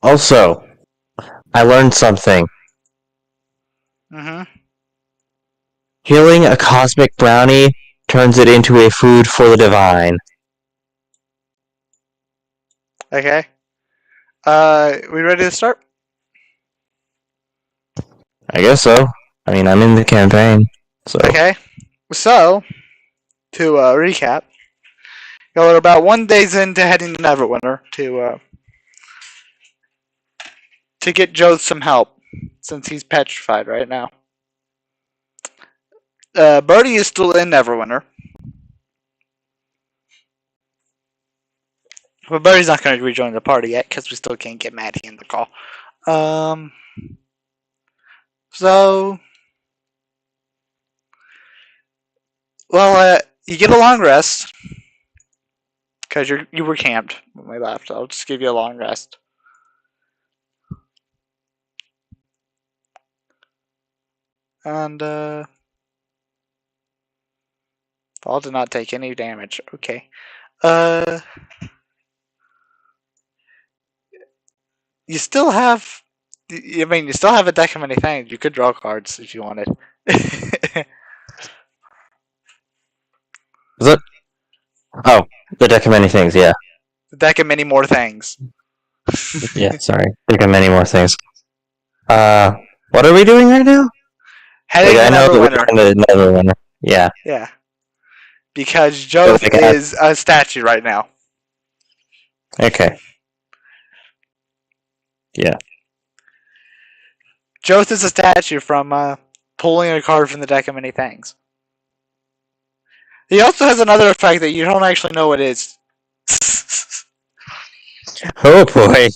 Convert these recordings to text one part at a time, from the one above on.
Also, I learned something. Mm-hmm. Healing a cosmic brownie turns it into a food for the divine. Okay. We ready to start? I guess so. I mean, I'm in the campaign, so... Okay. So, to recap, you're about 1 day into heading to Neverwinter to get Joth some help, since he's petrified right now. Burty is still in Neverwinter. But Burty's not going to rejoin the party yet, because we still can't get Mattie in the call. So... Well, you get a long rest. Because you were camped when we left. I'll just give you a long rest. And, Paul did not take any damage. Okay. You still have... you still have a deck of many things. You could draw cards if you wanted. Is it? Oh, the deck of many things, yeah. The deck of many more things. Yeah, sorry. Deck of many more things. What are we doing right now? Heading to Neverwinter. Neverwinter. Yeah. Yeah. Because Joth is a statue right now. Okay. Yeah. Joth is a statue from pulling a card from the deck of many things. He also has another effect that you don't actually know what it is. Oh boy.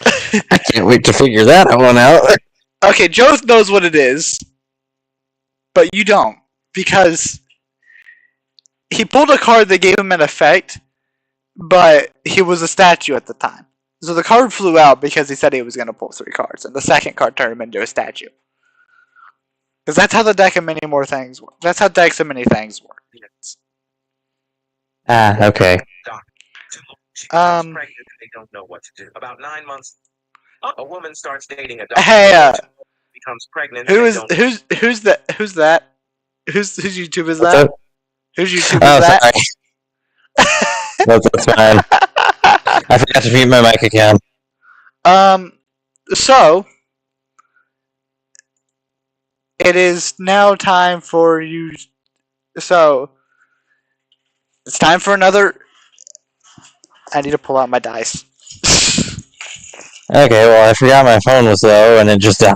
I can't wait to figure that one out. Okay, Joth knows what it is, but you don't. Because he pulled a card that gave him an effect, but he was a statue at the time. So the card flew out because he said he was going to pull 3 cards, and the second card turned him into a statue. Because that's how the deck of many more things work. That's how decks of many things work. Ah, okay. Pregnant and they don't know what to do. About 9 months, a woman starts dating a doctor. Hey, becomes pregnant. Who's that? Whose YouTube is that? Whose YouTube is that? Sorry. That's fine. I forgot to mute my mic again. So it is now time for you. So it's time for another. I need to pull out my dice. Okay, well, I forgot my phone was low and it just died.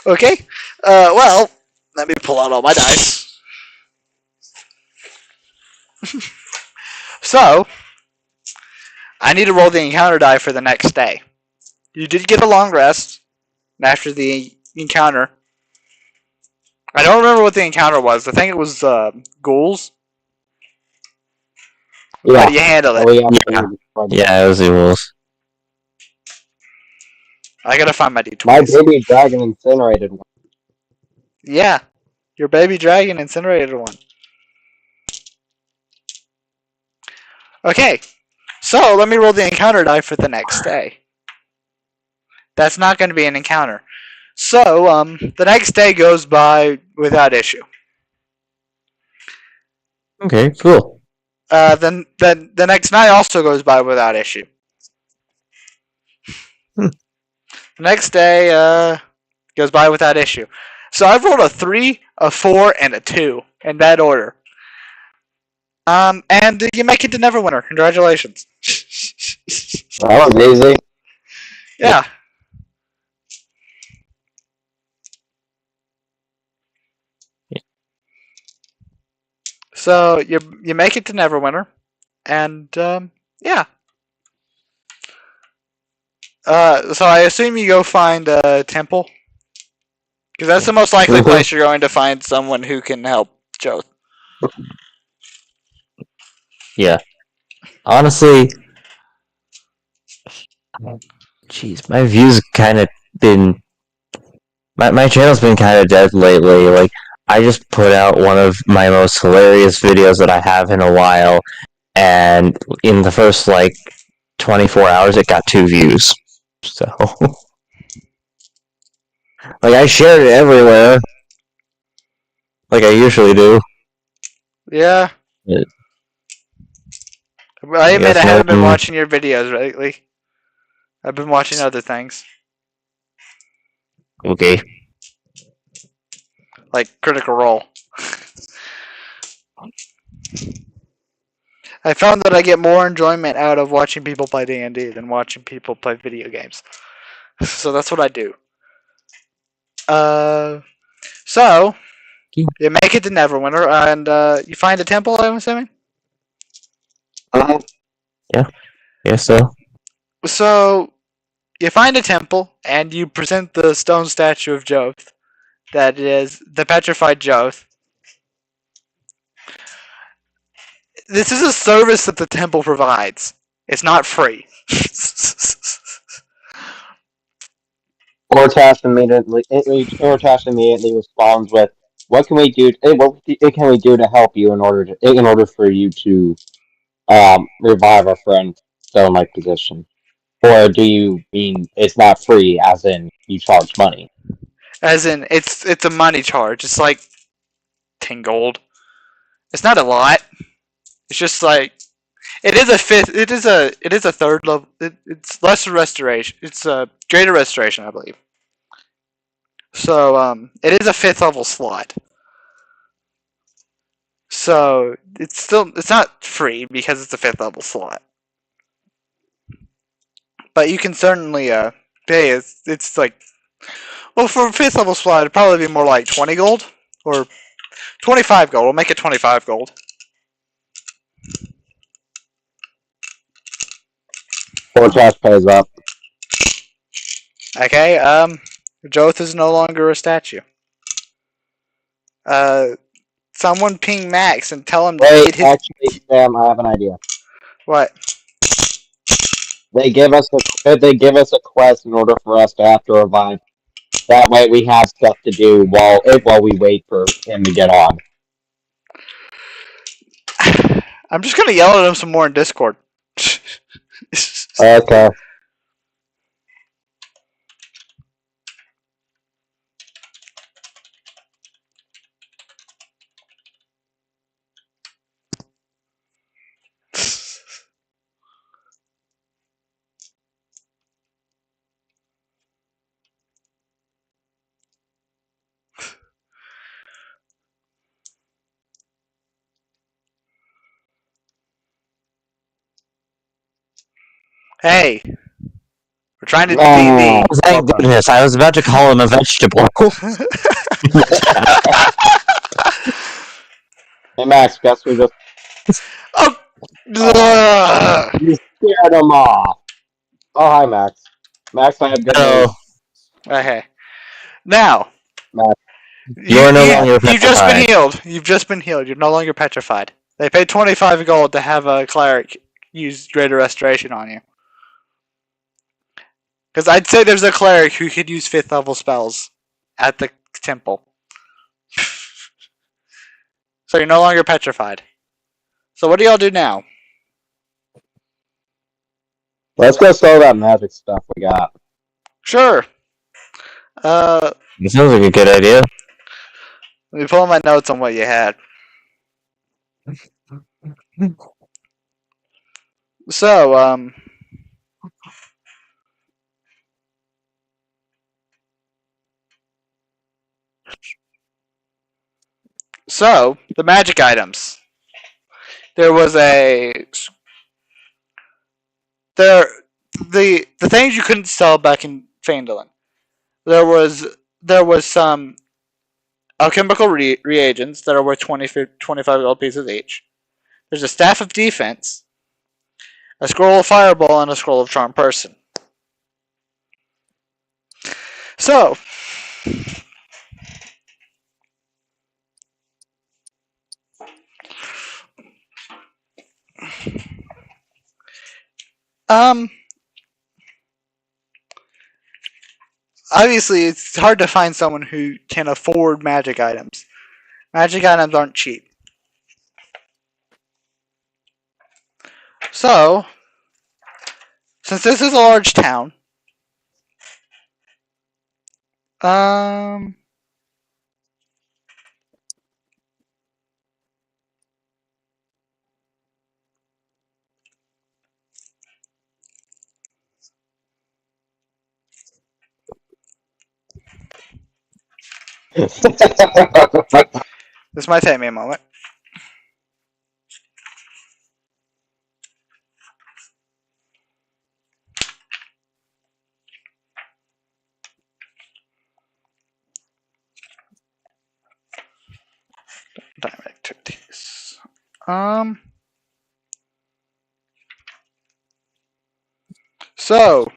Okay. Well, let me pull out all my dice. So, I need to roll the encounter die for the next day. You did get a long rest after the encounter. I don't remember what the encounter was. I think it was ghouls. Yeah. How do you handle it? Yeah, it was the rules. I gotta find my D20s. My baby dragon incinerated one. Yeah, your baby dragon incinerated one. Okay, so let me roll the encounter die for the next day. That's not going to be an encounter. So, the next day goes by without issue. Okay, cool. Then the next night also goes by without issue. The next day goes by without issue. So I've rolled a 3, a 4, and a 2 in that order. And you make it to Neverwinter. Congratulations. That was easy. Yeah. So you make it to Neverwinter, and yeah. So I assume you go find a temple, because that's the most likely place you're going to find someone who can help Joth. Yeah. Honestly, jeez, my views kind of been... My channel's been kind of dead lately. Like, I just put out one of my most hilarious videos that I have in a while, and in the first, 24 hours, it got 2 views. So, like, I shared it everywhere, like I usually do. Yeah. Yeah. I admit guess I haven't been no- watching your videos lately. I've been watching other things. Okay. Like Critical Role. I found that I get more enjoyment out of watching people play D&D than watching people play video games. So that's what I do. So you make it to Neverwinter, and you find a temple, I'm assuming? Yeah, so. So you find a temple, and you present the stone statue of Joth. That is the petrified Joth. This is a service that the temple provides. It's not free. Ortash immediately responds with, "What can we do? What can we do to help you in order for you to revive our friend Stone-like position? Or do you mean it's not free, as in you charge money?" As in, it's a money charge. It's like 10 gold. It's not a lot. It's just like it is a fifth. It is a third level. It's lesser restoration. It's a greater restoration, I believe. So it is a 5th level slot. So it's not free because it's a 5th level slot. But you can certainly pay. It's like, well, for a 5th level slot, it'd probably be more like 20 gold or 25 gold. We'll make it 25 gold. Ortash pays up. Okay. Joth is no longer a statue. Someone ping Max and tell him to Wait, get his. actually, Sam, I have an idea. What? They give us a quest in order for us to have to revive. That way, we have stuff to do while we wait for him to get on. I'm just gonna yell at him some more in Discord. Okay. Hey, we're trying to do Oh, D&D. Thank goodness, I was about to call him a vegetable. Hey, Max, guess who just Oh. Ugh. you scared him off? Oh, hi, Max. Max, I have good news. Hello. Okay. Now, Max. You're no longer you've just been petrified. healed. You've just been healed. You're no longer petrified. They paid 25 gold to have a cleric use greater restoration on you. Because I'd say there's a cleric who could use 5th level spells at the temple. So you're no longer petrified. So what do y'all do now? Let's go sell that magic stuff we got. Sure. It sounds like a good idea. Let me pull my notes on what you had. So, the magic items. There was the things you couldn't sell back in Phandalin. There was some alchemical reagents that are worth 25 gold pieces each. There's a staff of defense, a scroll of fireball, and a scroll of charm person. So, obviously it's hard to find someone who can afford magic items. Magic items aren't cheap. So, Since this is a large town, this might take me a moment. Time activities. So,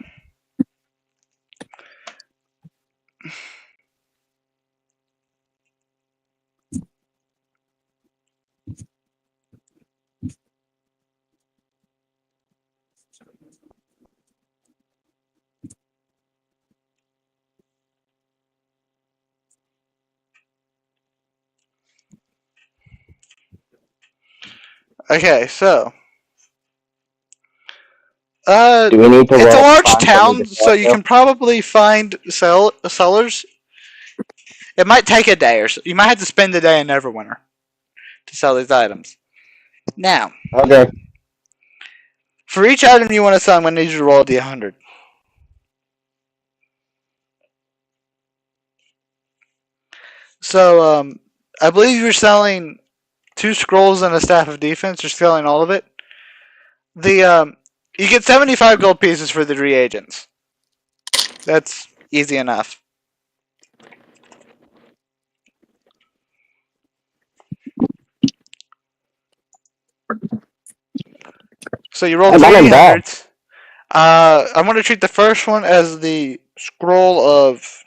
okay, so. Do we need to It's a roll large time for town, me to so you can probably find sellers. It might take a day or so. You might have to spend the day in Neverwinter to sell these items. Now, Okay. for each item you want to sell, I'm going to need you to roll a d100. So, I believe you're selling 2 scrolls and a staff of defense. You're selling all of it. You get 75 gold pieces for the reagents. That's easy enough. So you roll 300. I'm going to treat the first one as the scroll of.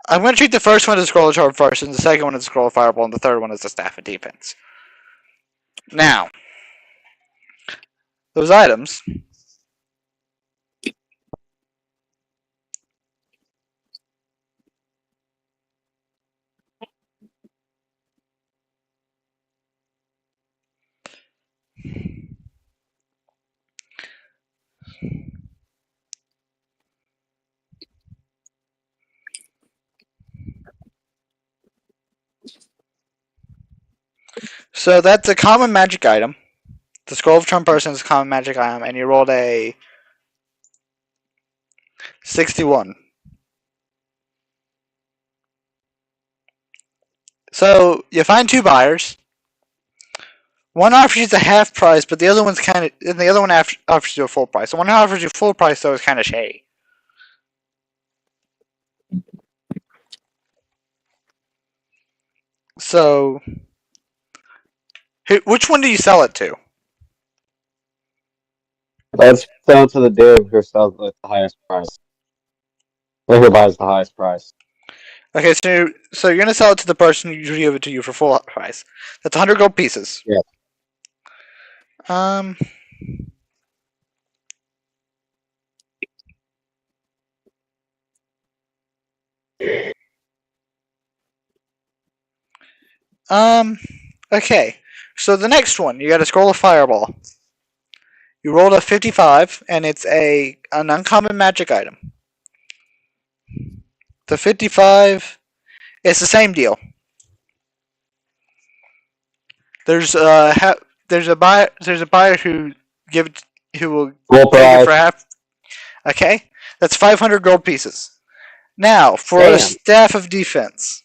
I'm going to treat the first one as a scroll of charm first, and the second one as a scroll of fireball, and the third one as the staff of defense. Now, those items. So that's a common magic item. The scroll of charm person is a common magic item, and you rolled a 61. So you find 2 buyers. One offers you the half price, but the other one's kind of, and the other one offers you a full price. The one who offers you full price though is kind of shady. So, which one do you sell it to? Let's sell it to the dude who sells at the highest price. Or who buys the highest price. Okay, so you're gonna sell it to the person who give it to you for full price. That's 100 gold pieces. Yeah. Okay. So the next one, you got a scroll of fireball. You rolled a 55, and it's an uncommon magic item. The 55, it's the same deal. There's a buyer who will Full take it price. for half. Okay, that's 500 gold pieces. Now for a Damn. staff of defense.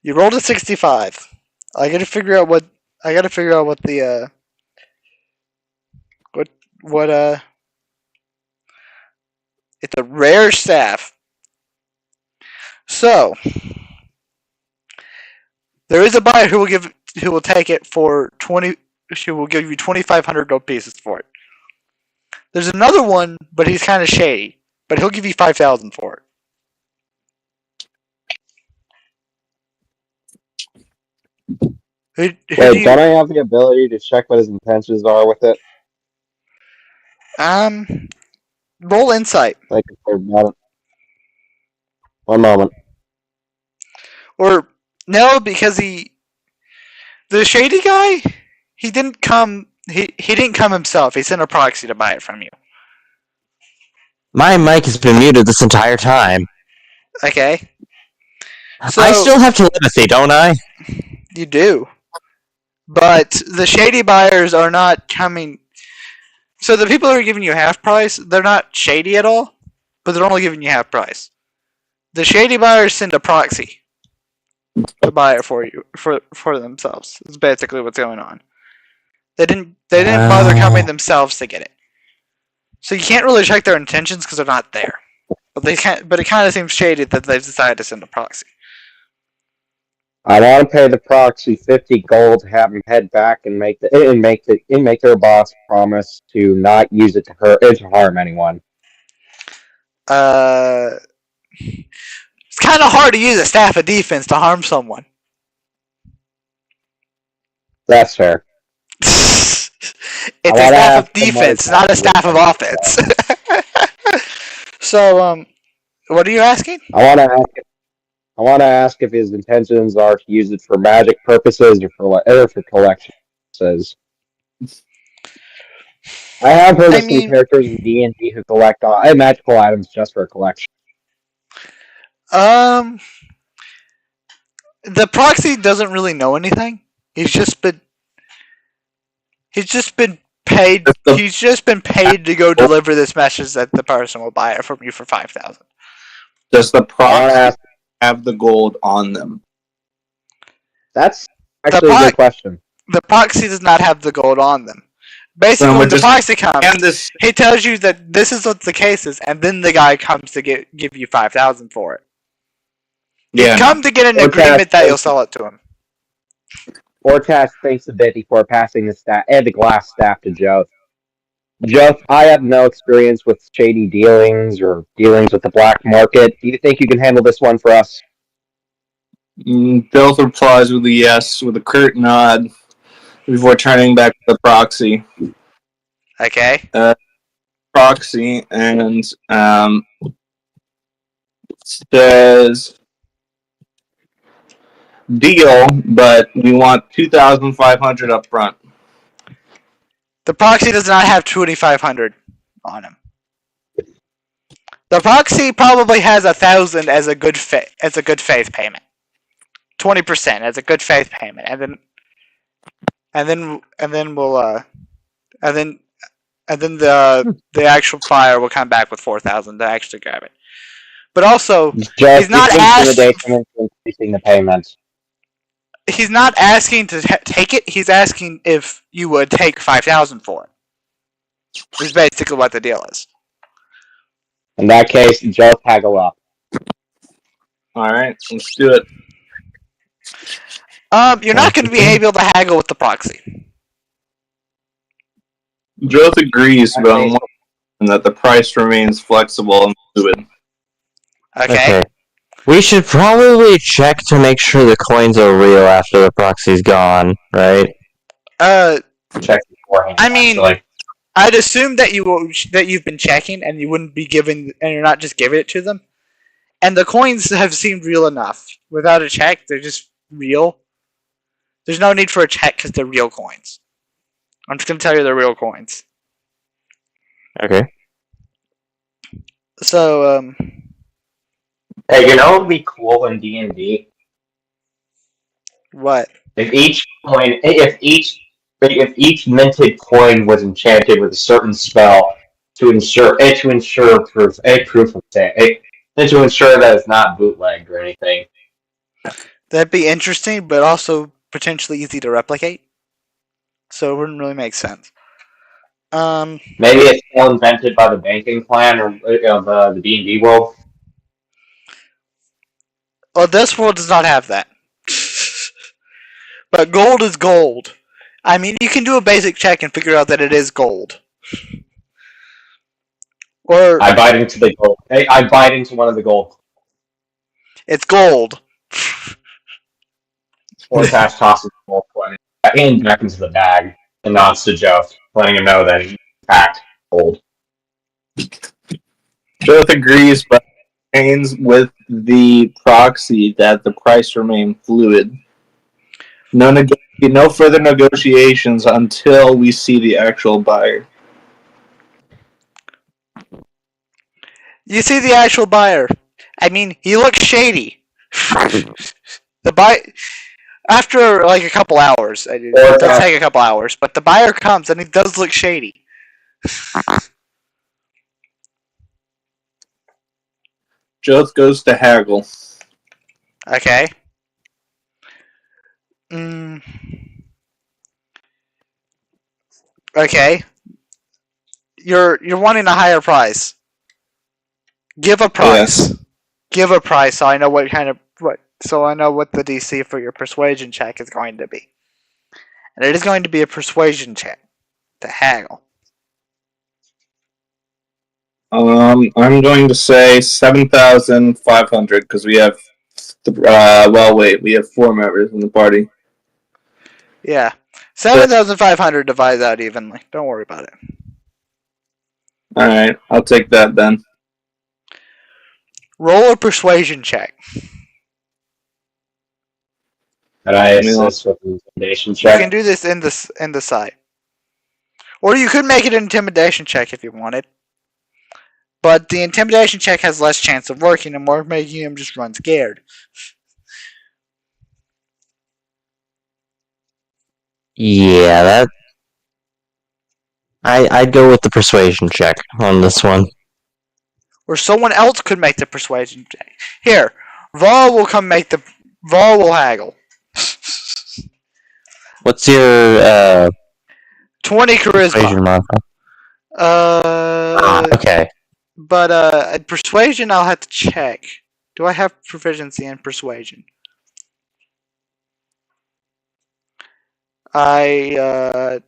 You rolled a 65. I gotta figure out what the it's a rare staff. So there is a buyer who will take it for 20. She will give you 2,500 gold pieces for it. There's another one, but he's kind of shady. But he'll give you 5,000 for it. Wait, don't I have the ability to check what his intentions are with it? Roll insight. Like, if they're not... One moment. Or no, because he. The shady guy, he didn't come. He didn't come himself. He sent a proxy to buy it from you. My mic has been muted this entire time. Okay. So I still have telepathy, don't I? you do, but the shady buyers are not coming. So the people who are giving you half price, they're not shady at all, but they're only giving you half price. The shady buyers send a proxy to buy it for you for themselves. That's basically what's going on. They didn't bother coming themselves to get it. So you can't really check their intentions because they're not there. But they can't. But it kind of seems shady that they've decided to send a proxy. I want to pay the proxy 50 gold to have him head back and make their boss promise to not use it to harm anyone. It's kind of hard to use a staff of defense to harm someone. That's fair. It's a staff of defense, not a staff of offense. So, what are you asking? I want to ask if his intentions are to use it for magic purposes or for collection purposes. I have heard of some characters in D&D who collect magical items just for a collection. The proxy doesn't really know anything. He's just been paid. He's just been paid to go deliver this message that the person will buy it from you for 5,000. Does the proxy have the gold on them? That's actually a good question. The proxy does not have the gold on them. Basically, when the proxy comes, he tells you that this is what the case is, and then the guy comes to give you 5,000 for it. Yeah. You come to get an agreement that you'll sell it to him. Ortash thinks a bit before passing the glass staff to Joth. Joth, I have no experience with shady dealings or dealings with the black market. Do you think you can handle this one for us? Joth replies with a yes, with a curt nod, before turning back to the proxy. Okay. Proxy and says, deal, but we want 2,500 up front. The proxy does not have 2,500 on him. The proxy probably has 1,000 as a good faith payment. 20% as a good faith payment, and then the actual buyer will come back with 4,000 to actually grab it. But also, he's not increasing the payments. He's not asking to take it. He's asking if you would take 5,000 for it. Is basically what the deal is. In that case, Joth, haggle up. All right, let's do it. You're not going to be able to haggle with the proxy. Joth agrees, but I'm wondering that the price remains flexible and fluid. Okay. We should probably check to make sure the coins are real after the proxy's gone, right? Check beforehand. I mean, I'd assume that you've been checking and you wouldn't be giving, and you're not just giving it to them. And the coins have seemed real enough. Without a check, they're just real. There's no need for a check because they're real coins. I'm just gonna tell you they're real coins. Okay. So, Hey, you know what would be cool in D&D? What? If each minted coin was enchanted with a certain spell to ensure proof of sale, and to ensure that it's not bootlegged or anything. That'd be interesting, but also potentially easy to replicate. So it wouldn't really make sense. Maybe it's still invented by the banking plan or the D&D world. Well, this world does not have that. But gold is gold. I mean, you can do a basic check and figure out that it is gold. Or I bite into the gold. I bite into one of the gold. It's gold. Ortash tosses the gold coin and back into the bag and nods to Joth, letting him know that it's in fact gold. Joth agrees, but remains with the proxy that the price remain fluid. No negotiation No further negotiations until we see the actual buyer. You see the actual buyer. I mean, he looks shady. The buy after like a couple hours. It does take a couple hours, but the buyer comes and he does look shady. Joth goes to haggle. Okay. Okay. You're wanting a higher price. Give a price. Yes. Give a price so I know what the DC for your persuasion check is going to be. And it is going to be a persuasion check to haggle. I'm going to say 7,500 because we have. We have 4 members in the party. Yeah. 7,500 divides out evenly. Don't worry about it. Alright, I'll take that then. Roll a persuasion check. Can I assist with the intimidation You check? can do this in the site. Or you could make it an intimidation check if you wanted. But the intimidation check has less chance of working and more making him just run scared. Yeah, that. I'd go with the persuasion check on this one. Or someone else could make the persuasion check. Here, Vol will haggle. What's your 20 persuasion charisma. modifier? Okay. But persuasion I'll have to check. Do I have proficiency in persuasion? I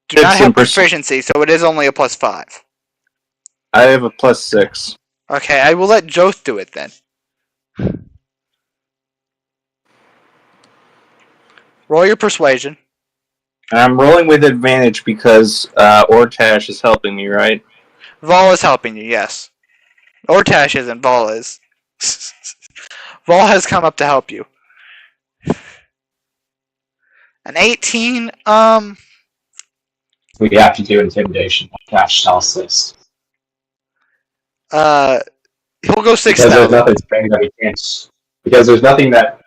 do not have proficiency, so it is only a +5. I have a +6. Okay, I will let Joth do it then. Roll your persuasion. I'm rolling with advantage because Ortash is helping me, right? Vol is helping you, yes. Ortash isn't, Vol is. Vol has come up to help you. An 18, We have to do intimidation. Cash tells this. he'll go Because there's 6,000. nothing saying that he can't. Because there's nothing that.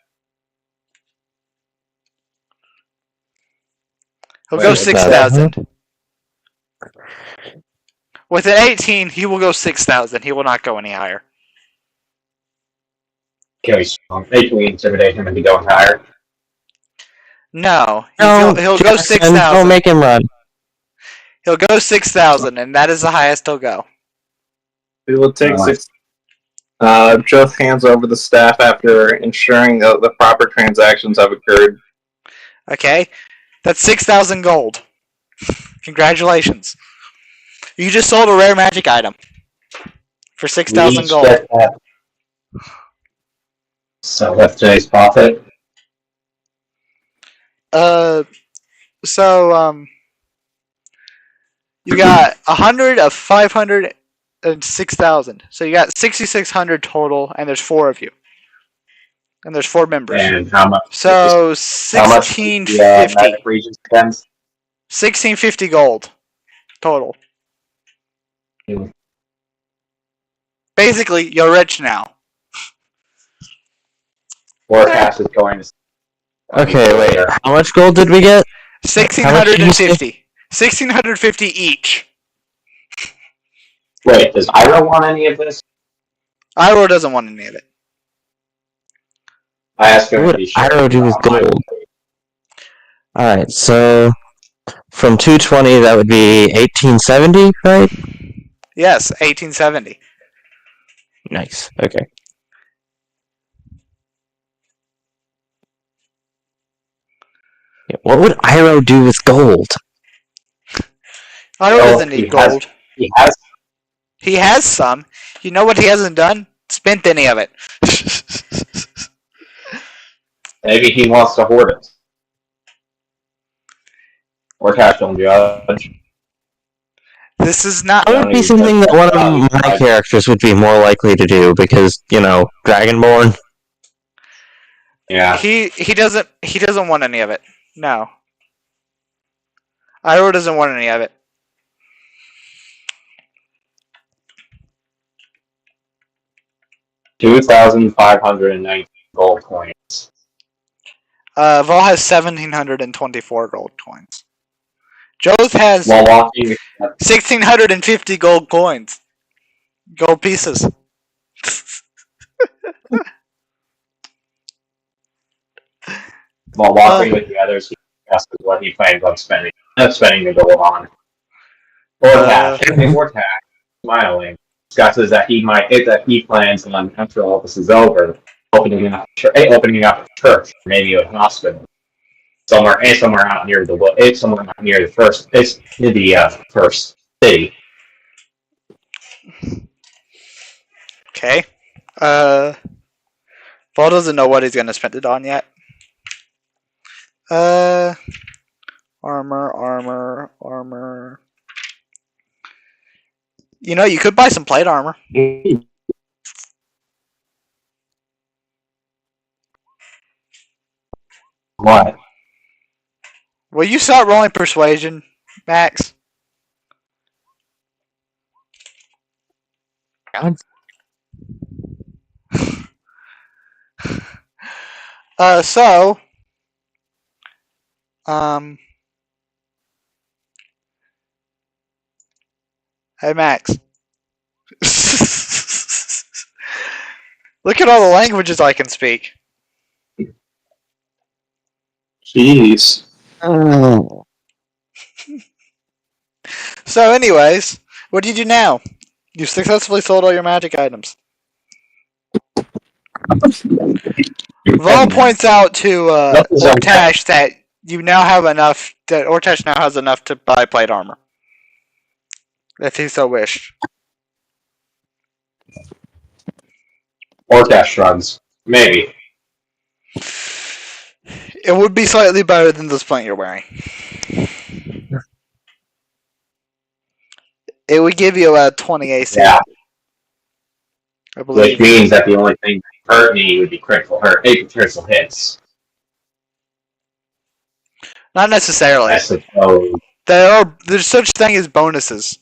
He'll Wait, go what's that? 6,000. With an 18, he will go 6,000. He will not go any higher. Can we intimidate him into going higher? No, No, he'll go Jackson, 6,000. Don't make him run. He'll go 6,000, and that is the highest he'll go. We will take Alright. 6. Joth hands over the staff after ensuring the proper transactions have occurred. Okay? That's 6,000 gold. Congratulations. You just sold a rare magic item. For 6,000 We gold. get that. So that's today's profit. You got 100 of 500 and 6,000. So you got 6,600 total, and there's 4 of you. And there's 4 members. And how much? So How much? 1650. Magic Region spends? 1650 gold total. Yeah. Basically, you're rich now. Or cash is going to. Okay, wait. How much gold did we get? 1650. 1650 each. Wait, does Ira want any of this? Iro doesn't want any of it. I asked him What to be would sure. Iro do with gold? Alright, so from 220, that would be 1870, right? Yes, 1870. Nice. Okay. Yeah, what would Iro do with gold? Iro doesn't need gold. He has. He has some. You know what he hasn't done? Spent any of it. Maybe he wants to hoard it. Or cash on judge. This is not. That would be something that one of my characters would be more likely to do because, Dragonborn. Yeah. He doesn't want any of it. No. Iro doesn't want any of it. $2,590 gold coins. Vol has 1,724 gold coins. Joth has While walking, 1,650 gold coins. Gold pieces. with the others, he discusses what he plans on spending the gold on. Ortash, smiling, discusses that he plans on after all this is over, opening up a church, maybe a hospital, somewhere out near somewhere out near the first city. Okay. Vol doesn't know what he's gonna spend it on yet. Armor. You know, you could buy some plate armor. What? Will you start rolling persuasion, Max? So, hey Max. Look at all the languages I can speak. Jeez. So anyways, what do you do now? You've successfully sold all your magic items. Vol points out to Ortash that you now have enough, that Ortash now has enough to buy plate armor. If he so wished. Ortash shrugs. Maybe. It would be slightly better than the splint you're wearing. It would give you a 20 AC. Yeah. I believe. Which means that the only thing that hurt me would be critical hits. Not necessarily. I suppose. There's such thing as bonuses.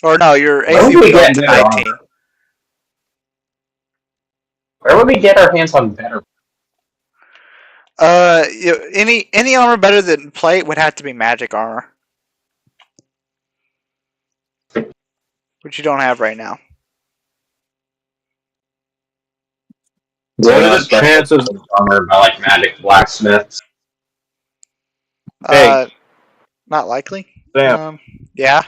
Or no, your AC would go up to 19. Where would we get our hands on better? Any armor better than plate would have to be magic armor, which you don't have right now. What are the chances of armor by like magic blacksmiths? Hey. Not likely. Sam. Yeah.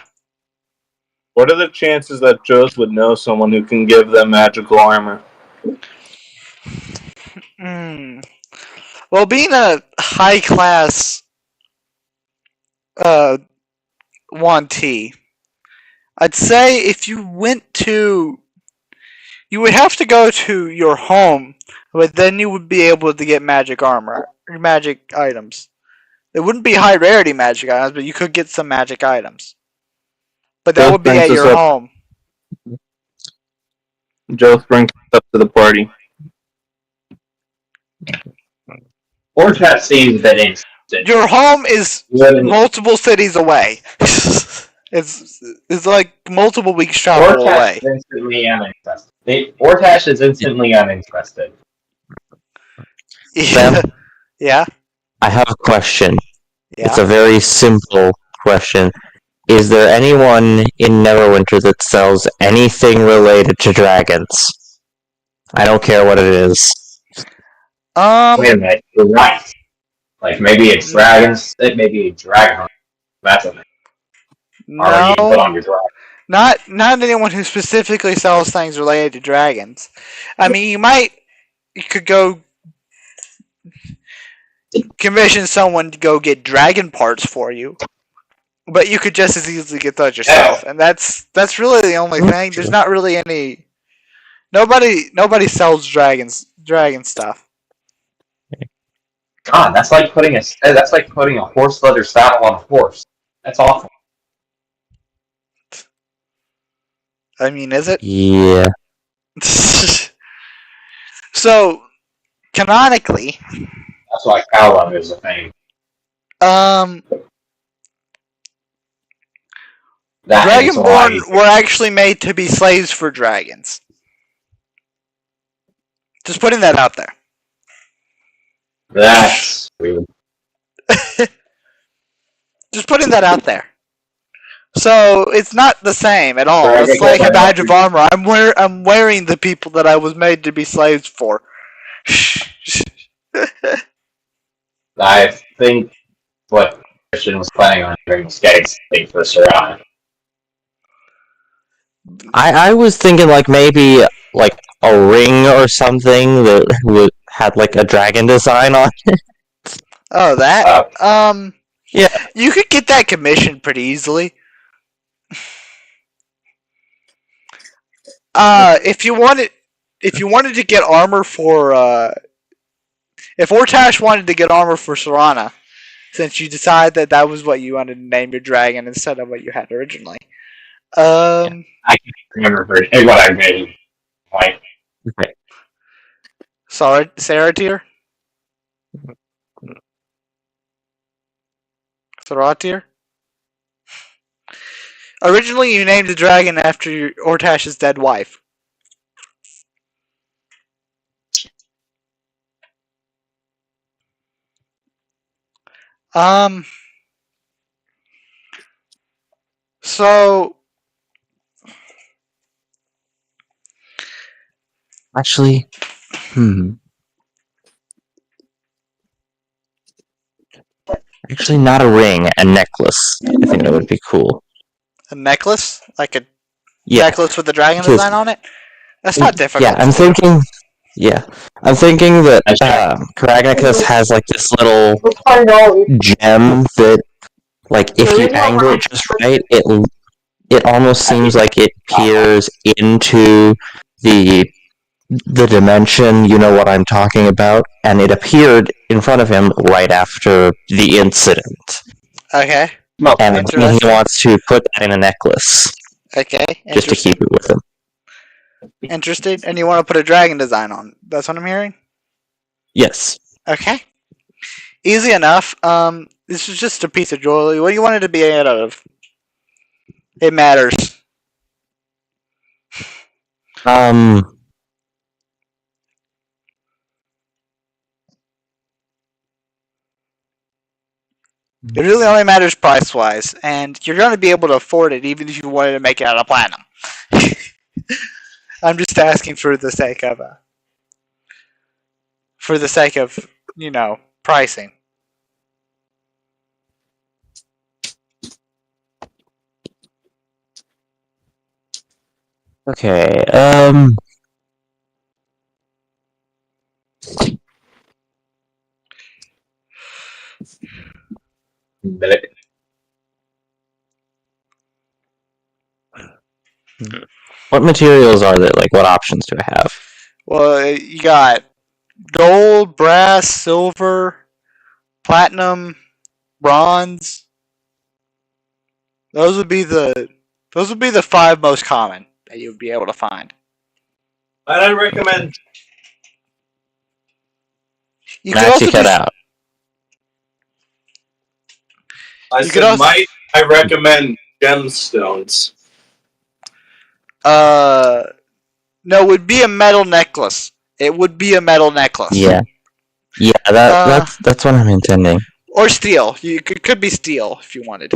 What are the chances that Joth would know someone who can give them magical armor? Well, being a high class 1T, I'd say if you went to, you would have to go to your home, but then you would be able to get magic armor, magic items. It wouldn't be high rarity magic items, but you could get some magic items. But that would be at your home. Joth brings up to the party. Ortash seems that interested. Your home is multiple cities away. It's like multiple weeks travel away. Ortash is instantly uninterested. Sam? Yeah? I have a question. Yeah? It's a very simple question. Is there anyone in Neverwinter that sells anything related to dragons? I don't care what it is. Wait a minute, you're right. Like maybe it's dragons, maybe a dragon. That's a thing. No, you put on your dragon. not anyone who specifically sells things related to dragons. I mean, you could go commission someone to go get dragon parts for you, but you could just as easily get those yourself, and that's really the only thing. There's not really any. Nobody sells dragon stuff. God, that's like putting a horse leather saddle on a horse. That's awful. I mean, is it? Yeah. So, canonically, That's why Callum is a thing. um, That is why Dragonborn were actually made to be slaves for dragons. Just putting that out there. That's weird. Just putting that out there. So it's not the same at all. It's like a badge of armor. I'm wearing the people that I was made to be slaves for. I think what Christian was planning on doing was getting something for Serana. I was thinking like maybe like a ring or something that had like a dragon design on it. Oh, that? Yeah. You could get that commissioned pretty easily. If you wanted to get armor for, if Ortash wanted to get armor for Serana, since you decided that was what you wanted to name your dragon instead of what you had originally, I can't remember what I made. Like, sorry, Saratir? Saratir? Originally, you named the dragon after Ortash's dead wife. So Actually, Actually, not a ring, a necklace. I think that would be cool. a necklace, like a Yeah. necklace with the dragon Because- design on it. That's not difficult. Yeah, I'm thinking that Karagnicus has like this little gem that, like, if you angle it just right, it almost seems like it peers into the dimension. You know what I'm talking about, and it appeared in front of him right after the incident, Okay. and he Interesting. wants to put that in a necklace Okay. just to keep it with him. Interested? And you want to put a dragon design on it. That's what I'm hearing? Yes. Okay. Easy enough. This is just a piece of jewelry. What do you want it to be out of? It matters. It really only matters price-wise, and you're going to be able to afford it even if you wanted to make it out of platinum. I'm just asking for the sake of, pricing. Okay. What materials are there? Like, what options do I have? Well, you got gold, brass, silver, platinum, bronze. Those would be the 5 most common that you would be able to find. I recommend. You could Mattie also cut do, out. I You said, could also- might I recommend gemstones? No, it would be a metal necklace. It would be a metal necklace. Yeah. Yeah, that's what I'm intending. Or steel. It could be steel if you wanted.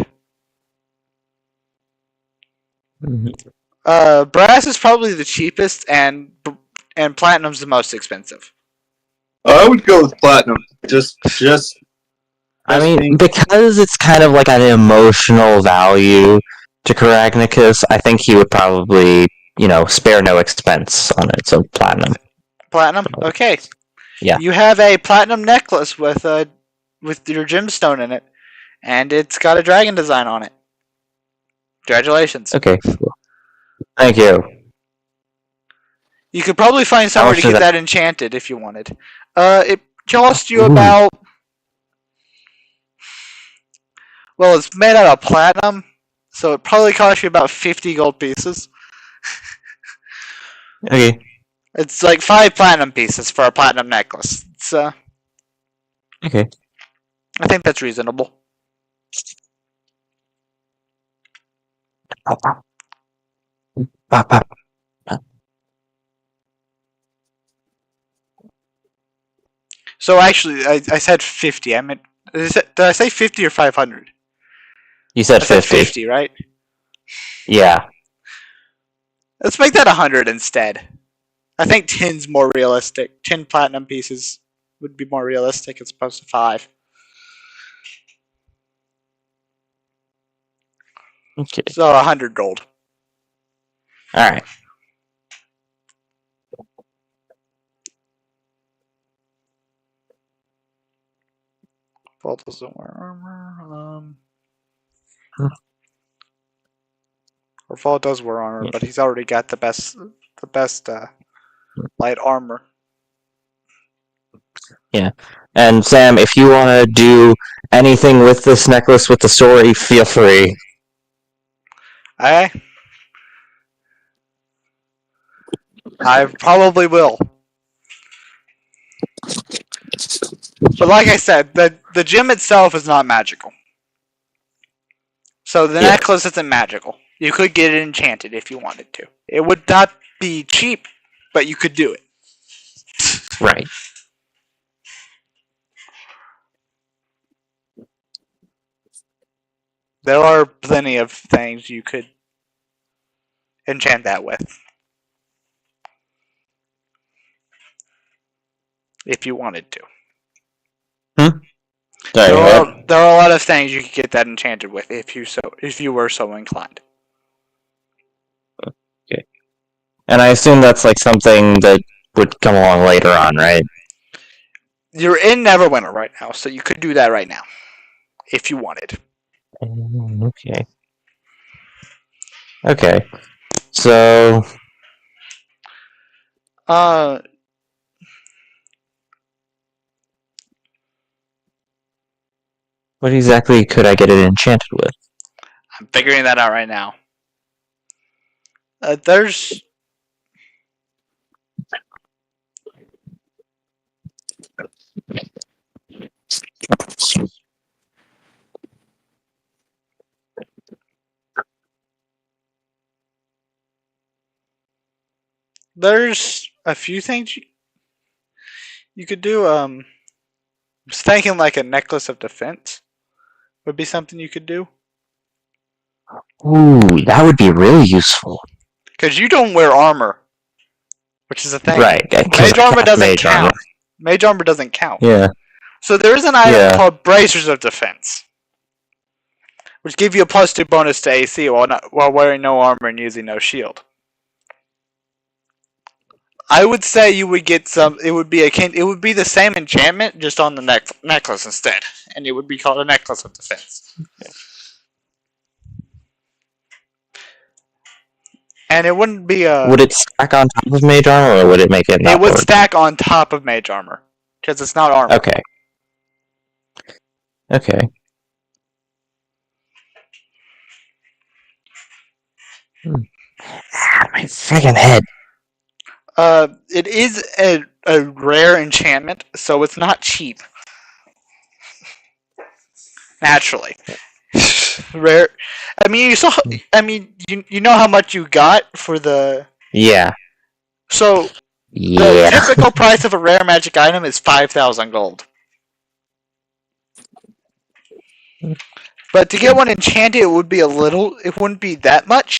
Brass is probably the cheapest, and platinum's the most expensive. I would go with platinum. Just. I mean, because it's kind of like an emotional value to Karagnicus, I think he would probably, spare no expense on it, so platinum. Platinum? Okay. Yeah. You have a platinum necklace with your gemstone in it, and it's got a dragon design on it. Congratulations. Okay, cool. Thank you. You could probably find somewhere to much is get that? that enchanted if you wanted. It cost you Ooh. about... Well, it's made out of platinum, so it probably cost you about 50 gold pieces. Okay. It's like 5 platinum pieces for a platinum necklace. It's Okay. I think that's reasonable. Pop, pop. Pop, pop. So actually, I said 50. I meant, did I say 50 or 500? You said I said 50. 50, right? Yeah. Let's make that 100 instead. I think 10's more realistic. 10 platinum pieces would be more realistic as opposed to 5. Okay. So 100 gold. All right. Fall doesn't wear armor. Or Fall does wear armor, Yeah. but he's already got the best light armor. And Sam, if you want to do anything with this necklace with the story, feel free. I probably will. But like I said, the gem itself is not magical. So the Yeah. necklace isn't magical. You could get it enchanted if you wanted to. It would not be cheap, but you could do it. Right. There are plenty of things you could enchant that with. If you wanted to. Sorry, what? There are a lot of things you could get that enchanted with if you were so inclined. Okay. And I assume that's like something that would come along later on, right? You're in Neverwinter right now, so you could do that right now. If you wanted. Okay. Okay. So, what exactly could I get it enchanted with? I'm figuring that out right now. There's a few things you could do. I was thinking like a necklace of defense would be something you could do. Ooh, that would be really useful. Because you don't wear armor, which is a thing. Right. 'Cause Mage I armor cast doesn't mage count. armor. Mage armor doesn't count. Yeah. So there is an item Yeah. called Bracers of Defense, which give you a +2 bonus to AC while wearing no armor and using no shield. I would say you would get some. It would be the same enchantment, just on the necklace instead, and it would be called a necklace of defense. And it wouldn't be a. Would it stack on top of mage armor, or would it make it not It would work? stack on top of mage armor because it's not armor. Okay. Okay. My friggin' head. It is a rare enchantment, so it's not cheap. Naturally, rare. I mean, you saw. I mean, you know how much you got for the. Yeah. So Yeah. the typical price of a rare magic item is 5,000 gold. But to get one enchanted, it would be a little. It wouldn't be that much.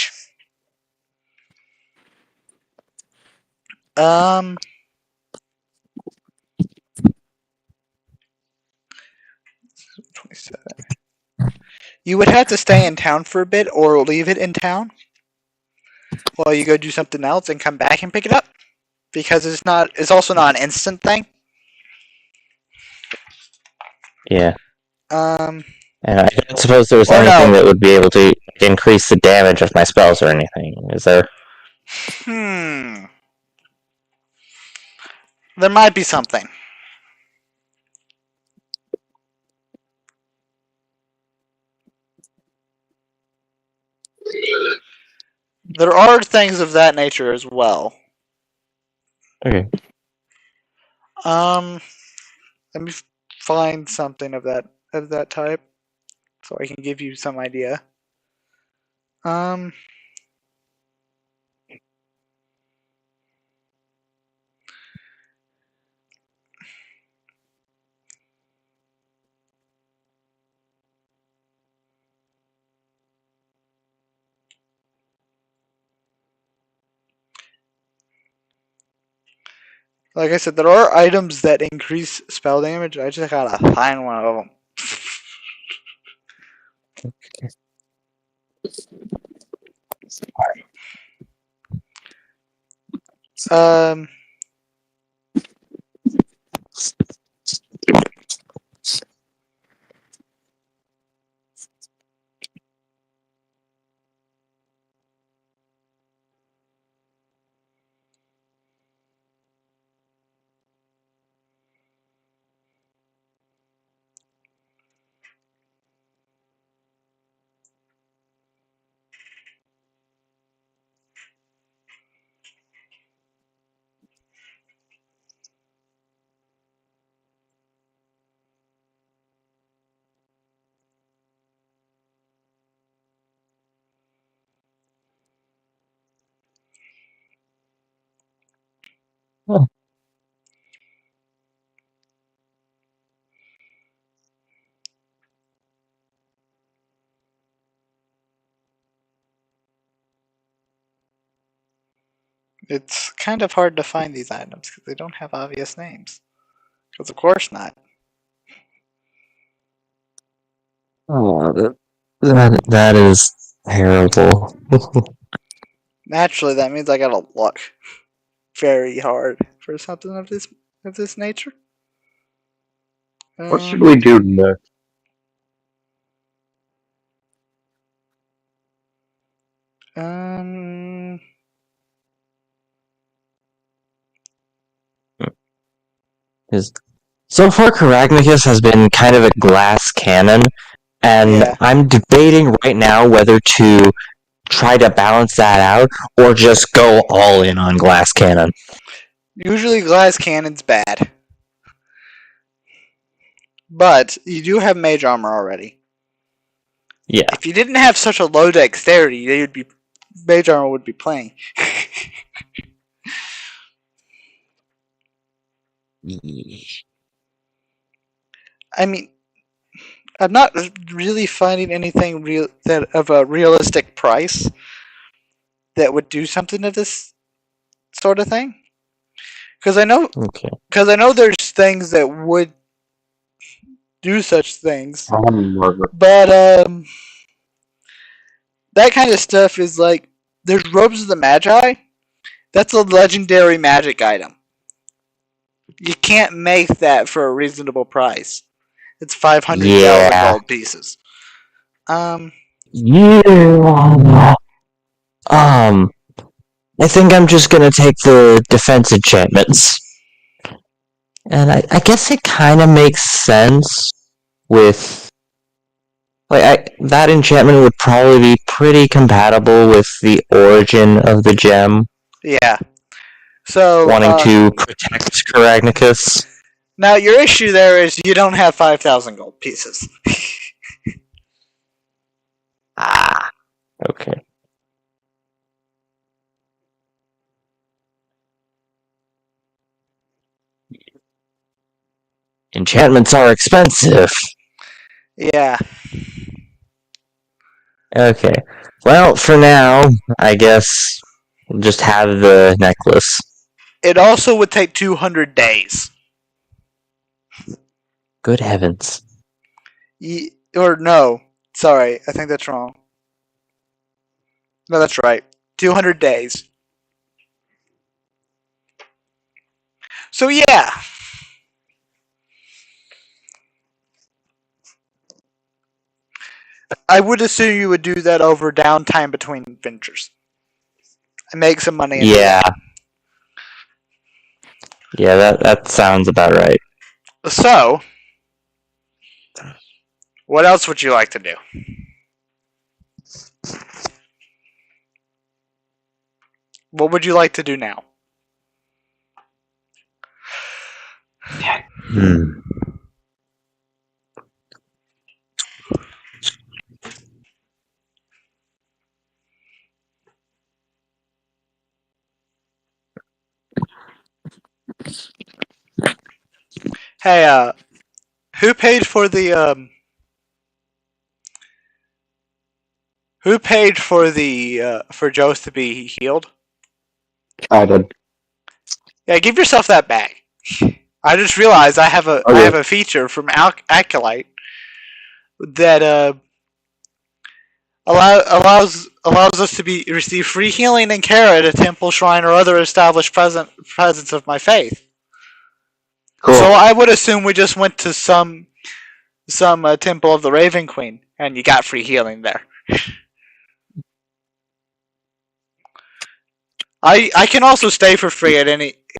27. You would have to stay in town for a bit, or leave it in town while you go do something else, and come back and pick it up, because it's not. It's also not an instant thing. Yeah. Um. And I don't suppose there was Or no. anything that would be able to increase the damage of my spells or anything, is there? There might be something. There are things of that nature as well. Okay. Let me find something of that type, so I can give you some idea. Like I said, there are items that increase spell damage. I just gotta find one of them. Um, Oh. it's kind of hard to find these items because they don't have obvious names. Because of course not. Oh, that is terrible. Naturally, that means I gotta look very hard for something of this nature. What should we do next? Um, So far, Karagnicus has been kind of a glass cannon, and Yeah. I'm debating right now whether to try to balance that out or just go all in on glass cannon. Usually glass cannon's bad. But you do have mage armor already. Yeah. If you didn't have such a low dexterity, mage armor would be playing. I mean, I'm not really finding anything that of a realistic price that would do something of this sort of thing. Because I know there's things that would do such things, but that kind of stuff is like there's robes of the Magi. That's a legendary magic item. You can't make that for a reasonable price. It's 500,000 gold pieces. Yeah. I think I'm just gonna take the defense enchantments. And I guess it kind of makes sense with... that enchantment would probably be pretty compatible with the origin of the gem. Yeah. So wanting to protect Karagnicus. Now your issue there is you don't have 5,000 gold pieces. Okay. Enchantments are expensive. Yeah. Okay. Well, for now, I guess we'll just have the necklace. It also would take 200 days. Good heavens. Or no. Sorry, I think that's wrong. No, that's right. 200 days. So yeah. I would assume you would do that over downtime between ventures. And make some money. Yeah. Yeah, that sounds about right. So, what else would you like to do? What would you like to do now? Hmm. Hey, who paid for the for Joth to be healed? I did. Yeah, give yourself that back. I just realized I have Okay. a feature from Acolyte that allows us to receive free healing and care at a temple, shrine, or other established presence of my faith. Cool. So I would assume we just went to some temple of the Raven Queen, and you got free healing there. I can also stay for free at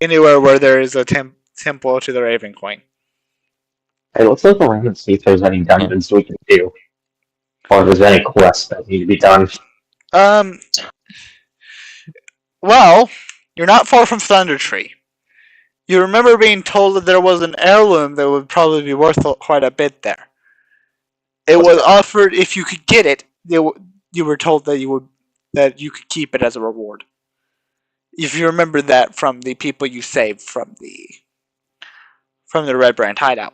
anywhere where there is a temple to the Raven Queen. Hey, let's look around and see if there's any dungeons we can do. Or if there's any quests that need to be done. Well, you're not far from Thunder Tree. You remember being told that there was an heirloom that would probably be worth quite a bit there. It was offered if you could get it. You were told that you could keep it as a reward. If you remember that from the people you saved from the Red Brand hideout.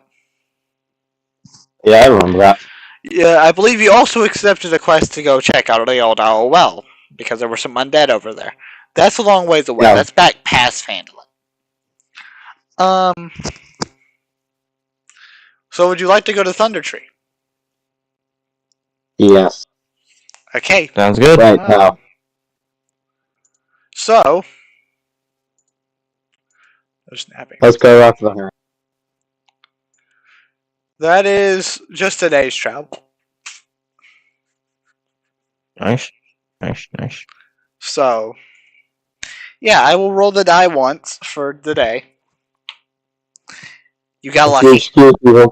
Yeah, I remember that. Yeah, I believe you also accepted a quest to go check out the old owl well because there were some undead over there. That's a long ways away. Yeah. That's back past Fandolin. So would you like to go to Thunder Tree? Yes. Okay. Sounds good. Right now. So, they're snapping. Let's go up there. That is just a day's travel. Nice. Nice. So, yeah, I will roll the die once for the day. You got lucky. Excuse me.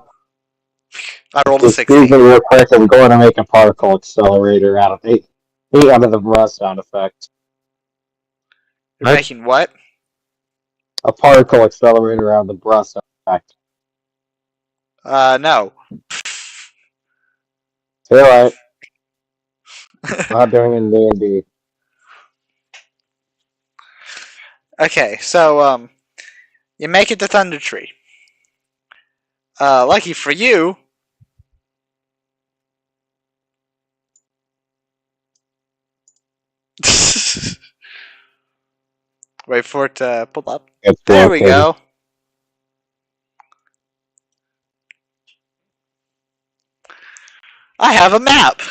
I rolled a Excuse 16. me real quick. I'm going to make a particle accelerator out of out of the rust sound effect. You're making what? A particle accelerator out of the rust sound effect. No. You're right. Not doing it in D&D. Okay, so, you make it to Thunder Tree. Lucky for you, wait for it to pull up. It's There we broken. go. I have a map.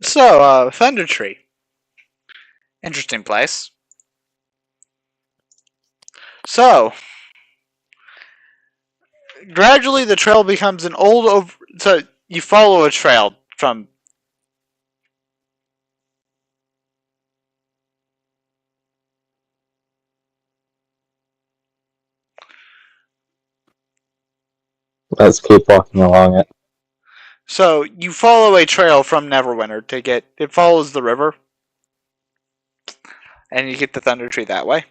So, Thunder Tree. Interesting place. So, gradually the trail becomes an old so you follow a trail from Let's keep walking along it. so you follow a trail from Neverwinter to get it follows the river and you get the Thunder Tree that way.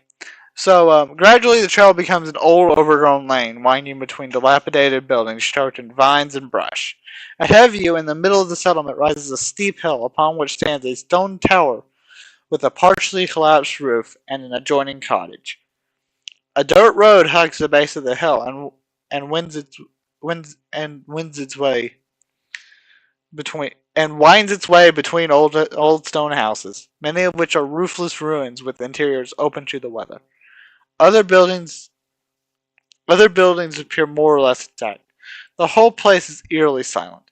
So gradually the trail becomes an old overgrown lane winding between dilapidated buildings choked in vines and brush. Ahead of you in the middle of the settlement rises a steep hill upon which stands a stone tower with a partially collapsed roof and an adjoining cottage. A dirt road hugs the base of the hill and winds its way winds its way between old stone houses, many of which are roofless ruins with interiors open to the weather. Other buildings appear more or less intact. The whole place is eerily silent.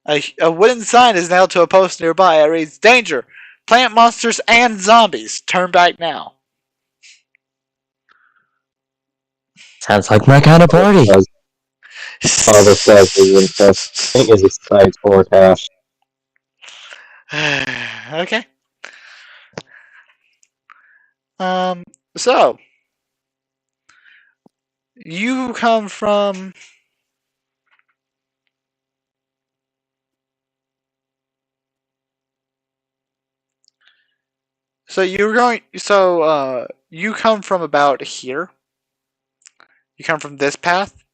A wooden sign is nailed to a post nearby. It reads, "Danger! Plant monsters and zombies! Turn back now." Sounds like my kind of party. All this says is a site forecast. Okay. So you come from you come from about here. You come from this path?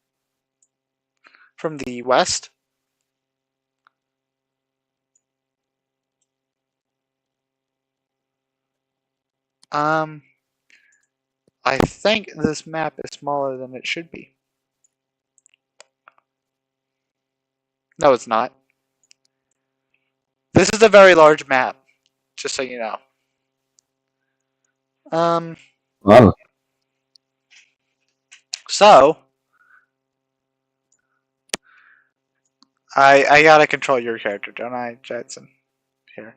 From the west? I think this map is smaller than it should be. No, it's not. This is a very large map, just so you know. So I gotta control your character, don't I, Jetson? Here.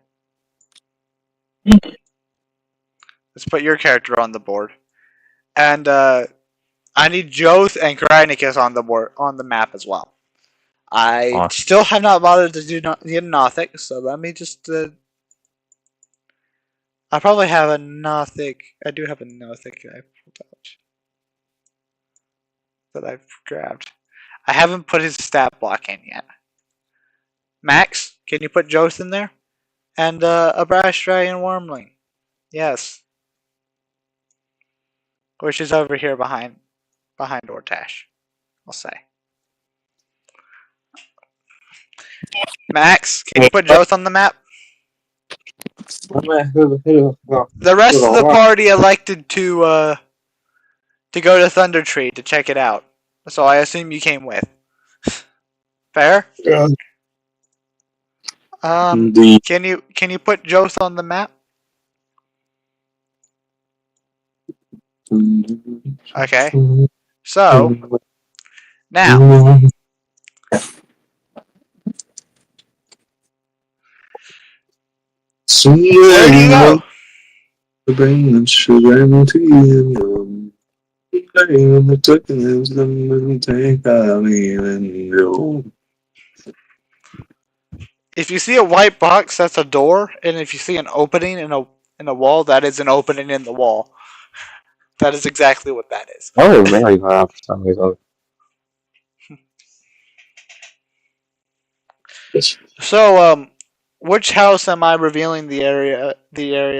Let's put your character on the board. And I need Joth and Granicus on the board on the map as well. I still have not bothered to do get Nothic, so let me just I probably have a Nothic. I do have a Nothic I pulled out that I've grabbed. I haven't put his stat block in yet. Max, can you put Joth in there? And a Brash Dragon Wormling. Yes. Which is over here behind Ortash, I'll say. Max, can you put Joth on the map? The rest of the party elected to go to Thunder Tree to check it out. So I assume you came with. Fair? Yeah. Can you put Joth on the map? Okay. So now where do you go? If you see a white box, that's a door, and if you see an opening in a wall, that is an opening in the wall. That is exactly what that is. Oh, very well for some reason. So, which house am I revealing the area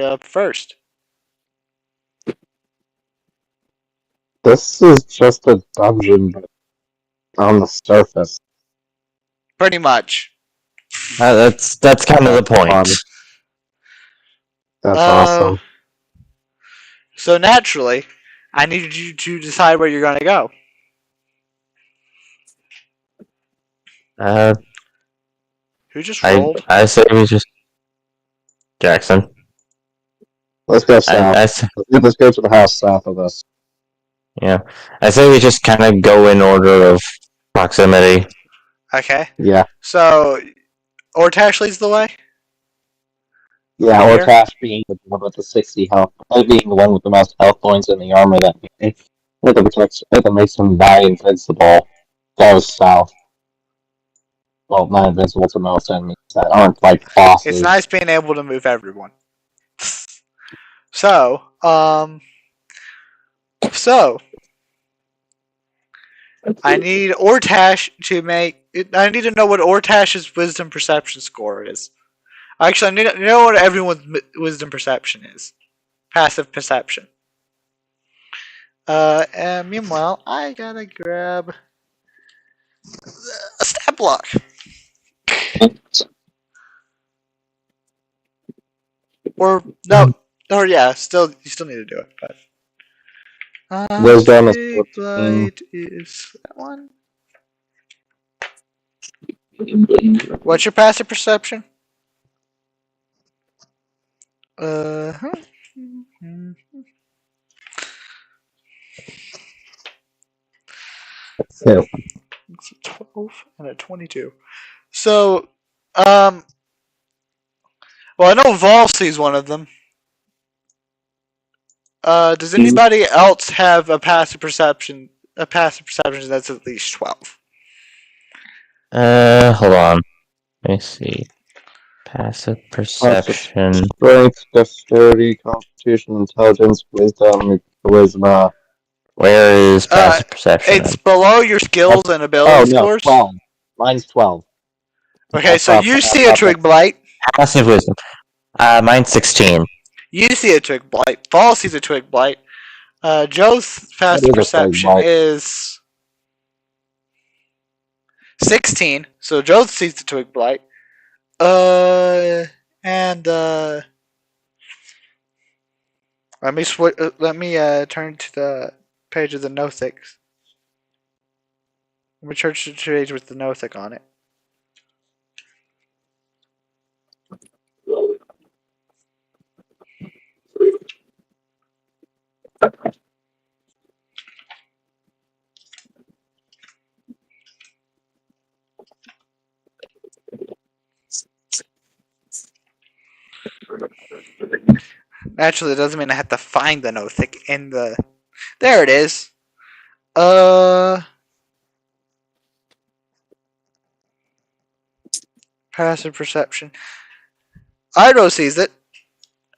of first? This is just a dungeon, but on the surface. Pretty much. That's kind of the point. That's awesome. So naturally, I need you to decide where you're going to go. Who just rolled? I say we just Jackson. Let's go south. Let's go to the house south of us. Yeah, I say we just kind of go in order of proximity. Okay. Yeah. So, Ortash leads the way? Yeah, Ortash being the one with the 60 health, being the one with the most health points in the armor that makes him die invincible, goes south. Well, not invincible to most enemies that aren't like bosses. It's nice being able to move everyone. So, I need Ortash to make. I need to know what Ortash's wisdom perception score is. Actually, I need to know what everyone's wisdom perception is. Passive perception. And meanwhile, I gotta grab a stat block. Or no, or yeah, you still need to do it, but. Wisdom is Blight is that one. What's your passive perception? It's a 12 and a 22. So, well, I know Volsey's one of them. Does anybody else have a passive perception? A passive perception that's at least 12. Hold on. Let me see. Passive perception. Strength, dexterity, constitution, intelligence, wisdom, charisma. Where is passive perception? It's below your skills and ability scores. 12. Mine's 12. Okay, so you see a twig blight. Passive wisdom. Mine's 16. You see a twig blight. Fall sees a twig blight. Joth's That passive is a twig perception blight. is 16, so Joth sees the twig blight. And let me turn to the page of the Nothics. Let me turn to the page with the Nothic on it. Actually, it doesn't mean I have to find the Nothic in the. There it is. Passive perception. Ido sees it,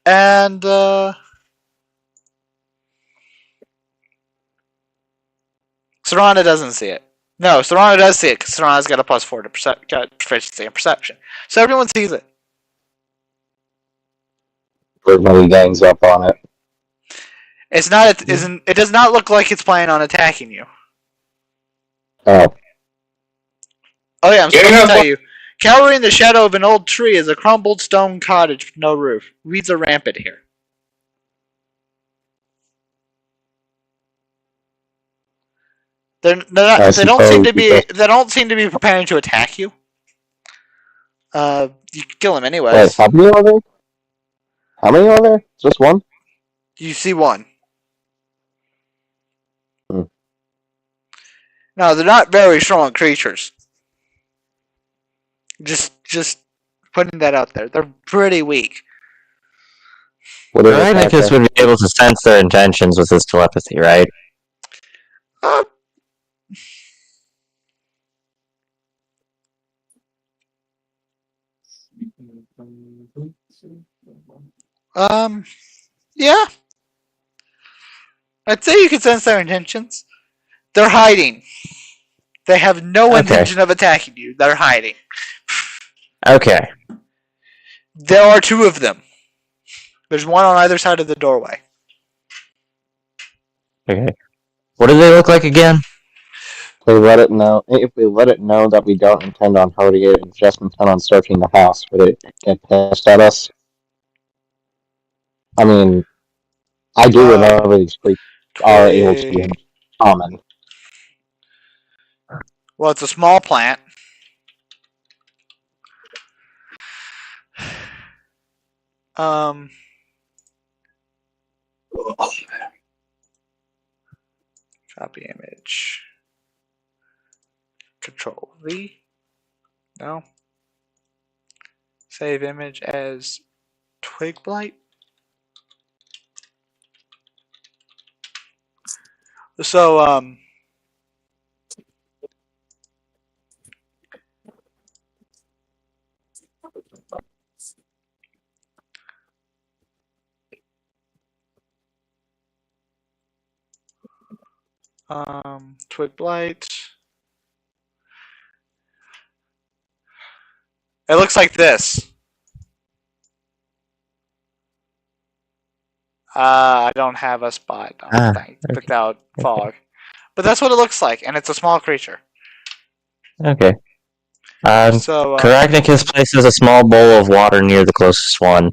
and Serana doesn't see it. No, Serana does see it because Serana's got a +4 to got proficiency and perception. So everyone sees it. Everybody gangs up on it. It's not. It isn't. It does not look like it's planning on attacking you. Oh. Oh yeah, I'm supposed to tell you. Cowering in the shadow of an old tree is a crumbled stone cottage with no roof. Weeds are rampant here. They don't seem to be. They don't seem to be preparing to attack you. You can kill them anyways. Wait, how many are there? How many are there? Just one? You see one. Hmm. No, they're not very strong creatures. Just putting that out there. They're pretty weak. Rhinoceros would be able to sense their intentions with his telepathy, right? Yeah. I'd say you can sense their intentions. They're hiding. They have no intention of attacking you. They're hiding. Okay. There are two of them. There's one on either side of the doorway. Okay. What do they look like again? If we let it know that we don't intend on hurting it and just intend on searching the house, would it get pissed at us? I mean, I do remember these creatures are able to be common. Well, it's a small plant. Copy image. Control V. No. Save image as twig blight. So twig blight. It looks like this. I don't have a spot. Without fog. But that's what it looks like, and it's a small creature. Okay. So Karagnicus places a small bowl of water near the closest one.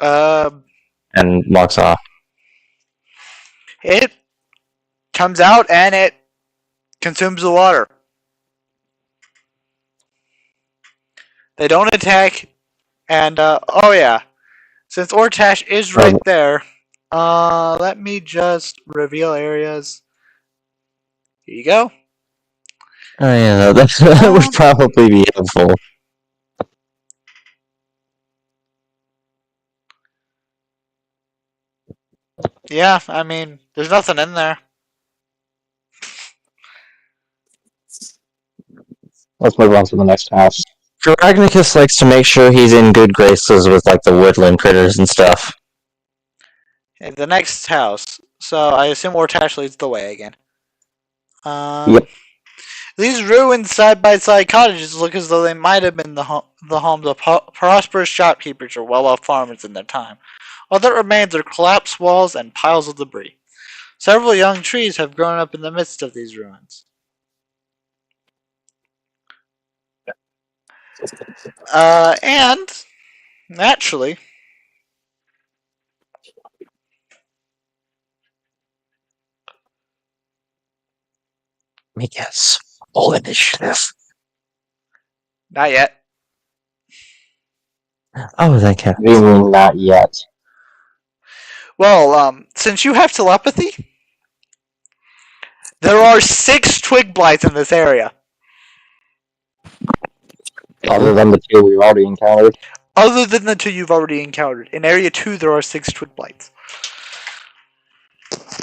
And walks off. It comes out and it consumes the water. They don't attack, and oh yeah, since Ortash is right there, let me just reveal areas. Here you go. Oh yeah, that would probably be helpful. Yeah, I mean, there's nothing in there. Let's move on to the next house. Karagnicus likes to make sure he's in good graces with like the woodland critters and stuff. Okay, the next house. So I assume Ortash leads the way again. Yep. These ruined side-by-side cottages look as though they might have been the homes of prosperous shopkeepers or well-off farmers in their time. All that remains are collapsed walls and piles of debris. Several young trees have grown up in the midst of these ruins. And, naturally, Let me guess. All initiative. not yet. Oh, that counts. We mean not yet. Well, since you have telepathy, there are 6 twig blights in this area. Other than the two we've already encountered. Other than the 2 you've already encountered. In Area 2, there are 6 twig blights.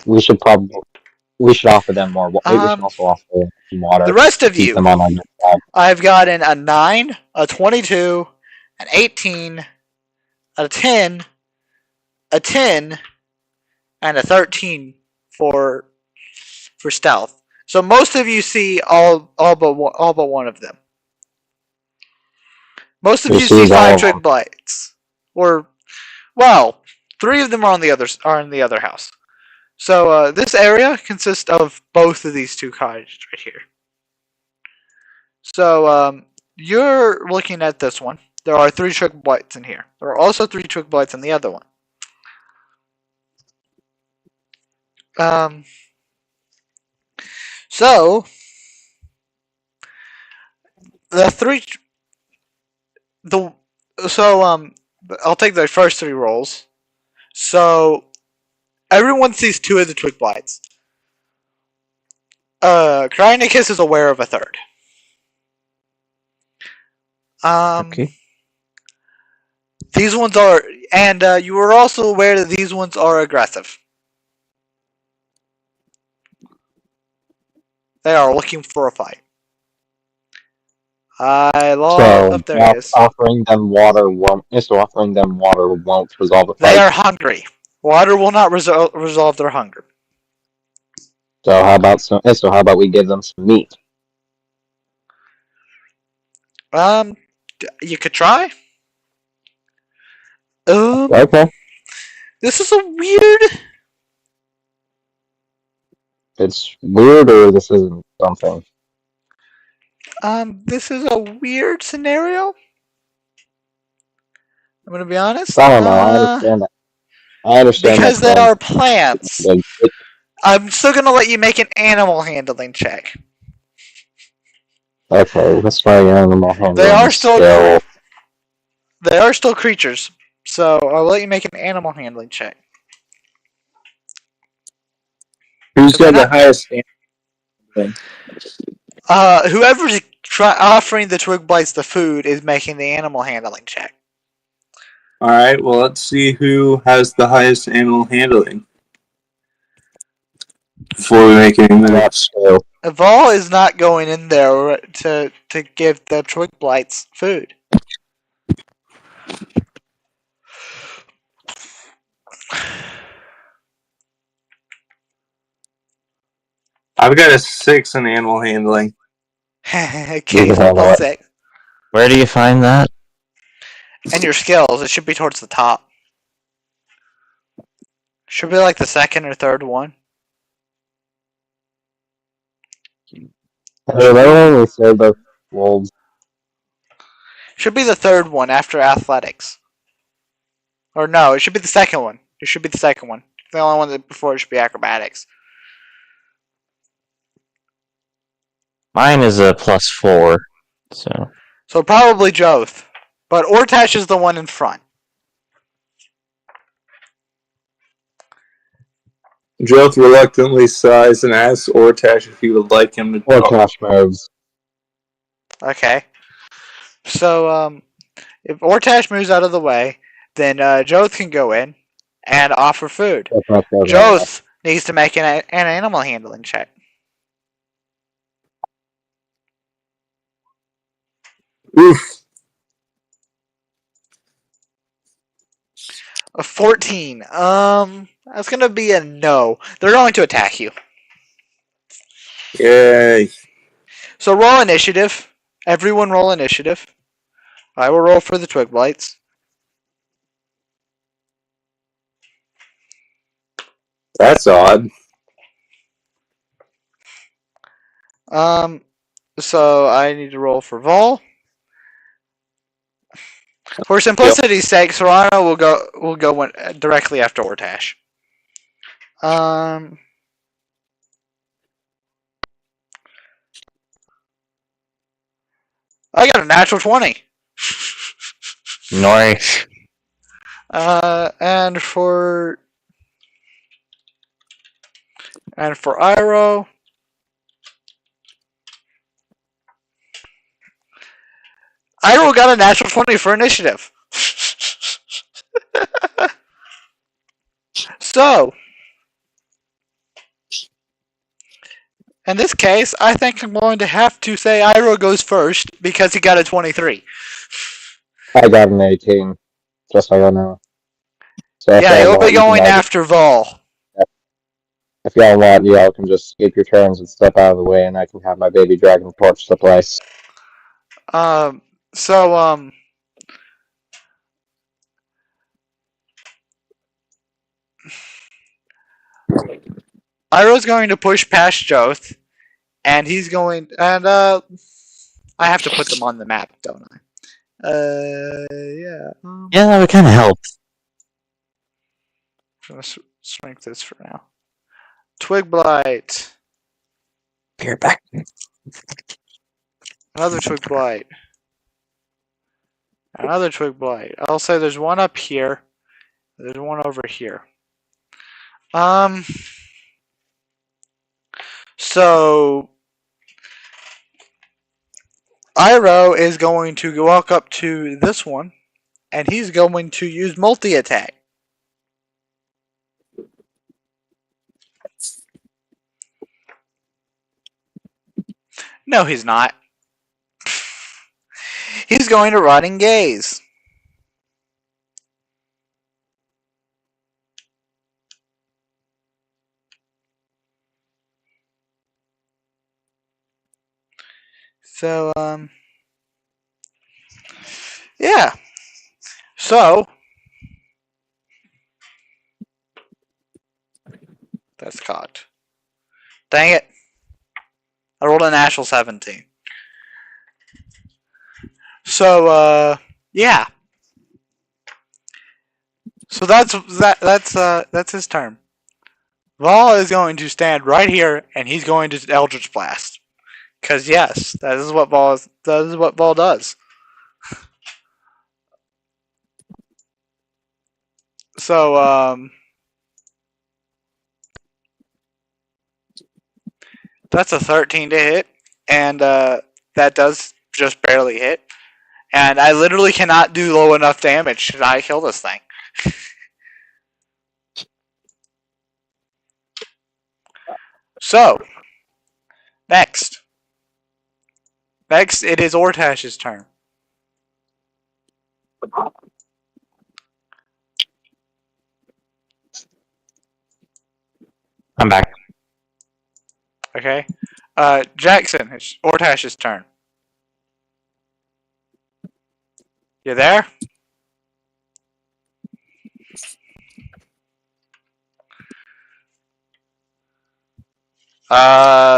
We should offer them more. We should also offer them water. The rest of Keep you, them on our side. I've gotten a 9, a 22, an 18, a 10, a 10, and a 13 for stealth. So most of you see all but one of them. Most of We you see see all 5 of them. twig blights, or well, 3 of them are in the other house. So this area consists of both of these 2 cottages right here. So you're looking at this one. There are 3 twig blights in here. There are also 3 twig blights in the other one. So the 3 I'll take the first 3 rolls. So everyone sees 2 of the twig blights. Krynicus is aware of a 3rd. Okay. These ones are, and you are also aware that these ones are aggressive. They are looking for a fight. I lost. So There it is. offering them water won't resolve the They fight. are hungry. Water will not resolve their hunger. So how about we give them some meat? You could try. Okay. This is a weird. It's weird, or this isn't something. This is a weird scenario. I'm gonna be honest. I don't know. I understand that. I understand Because that. they are plants. But I'm still gonna let you make an animal handling check. okay, let's try animal handling. They are still skill. They are still creatures, so I'll let you make an animal handling check. Who's got the not- highest thing? Whoever's offering the twig blights the food is making the animal handling check. Alright, well, let's see who has the highest animal handling. Before we make any moves. So, Vol is not going in there to give the twig blights food. I've got a 6 in animal handling. Okay, You have level what? 6. Where do you find that? And your skills, it should be towards the top. Should be like the 2nd or 3rd one. they only say the wolves. Should be the 3rd one after athletics. Or no, it should be the 2nd one. It should be the 2nd one. The only one that before it should be acrobatics. Mine is a +4. So probably Joth. But Ortash is the one in front. Joth reluctantly sighs and asks Ortash if he would like him to Or cash moves. Okay. So, if Ortash moves out of the way, then Joth can go in and offer food. Joth needs to make an animal handling check. Oof. A 14. That's gonna be a no. They're going to attack you. Yay. So roll initiative. Everyone roll initiative. I will roll for the twig blights. That's odd. So I need to roll for Vol. For simplicity's sake, Serrano will go directly after Ortash. I got a natural 20. Nice. And for Iroh, Iroh got a natural 20 for initiative. So, in this case, I think I'm going to have to say Iroh goes first because he got a 23. I got an 18. Just so you know. So Yeah, he'll be going after Vol. If y'all want, y'all can just skip your turns and step out of the way, and I can have my baby dragon torch the place. Iroh's going to push past Joth, and he's going, and I have to put them on the map, don't I? Yeah. Yeah, that would kind of help. I'm gonna shrink this for now. Twig Blight. You're back. Another Twig Blight. Another Twig Blight. I'll say there's one up here. There's one over here. So Iroh is going to walk up to this one, and he's going to use multi-attack. No, he's not. He's going to Rotting Gaze. So, yeah. So, that's cocked. Dang it. I rolled a natural 17. So, yeah. So that's his turn. Vol is going to stand right here, and he's going to Eldritch Blast. Because yes, that is what Vol does. So, that's a 13 to hit, and that does just barely hit. And I literally cannot do low enough damage to not kill this thing. So, next, it is Ortash's turn. I'm back. Okay, Jackson, it's Ortash's turn. You there?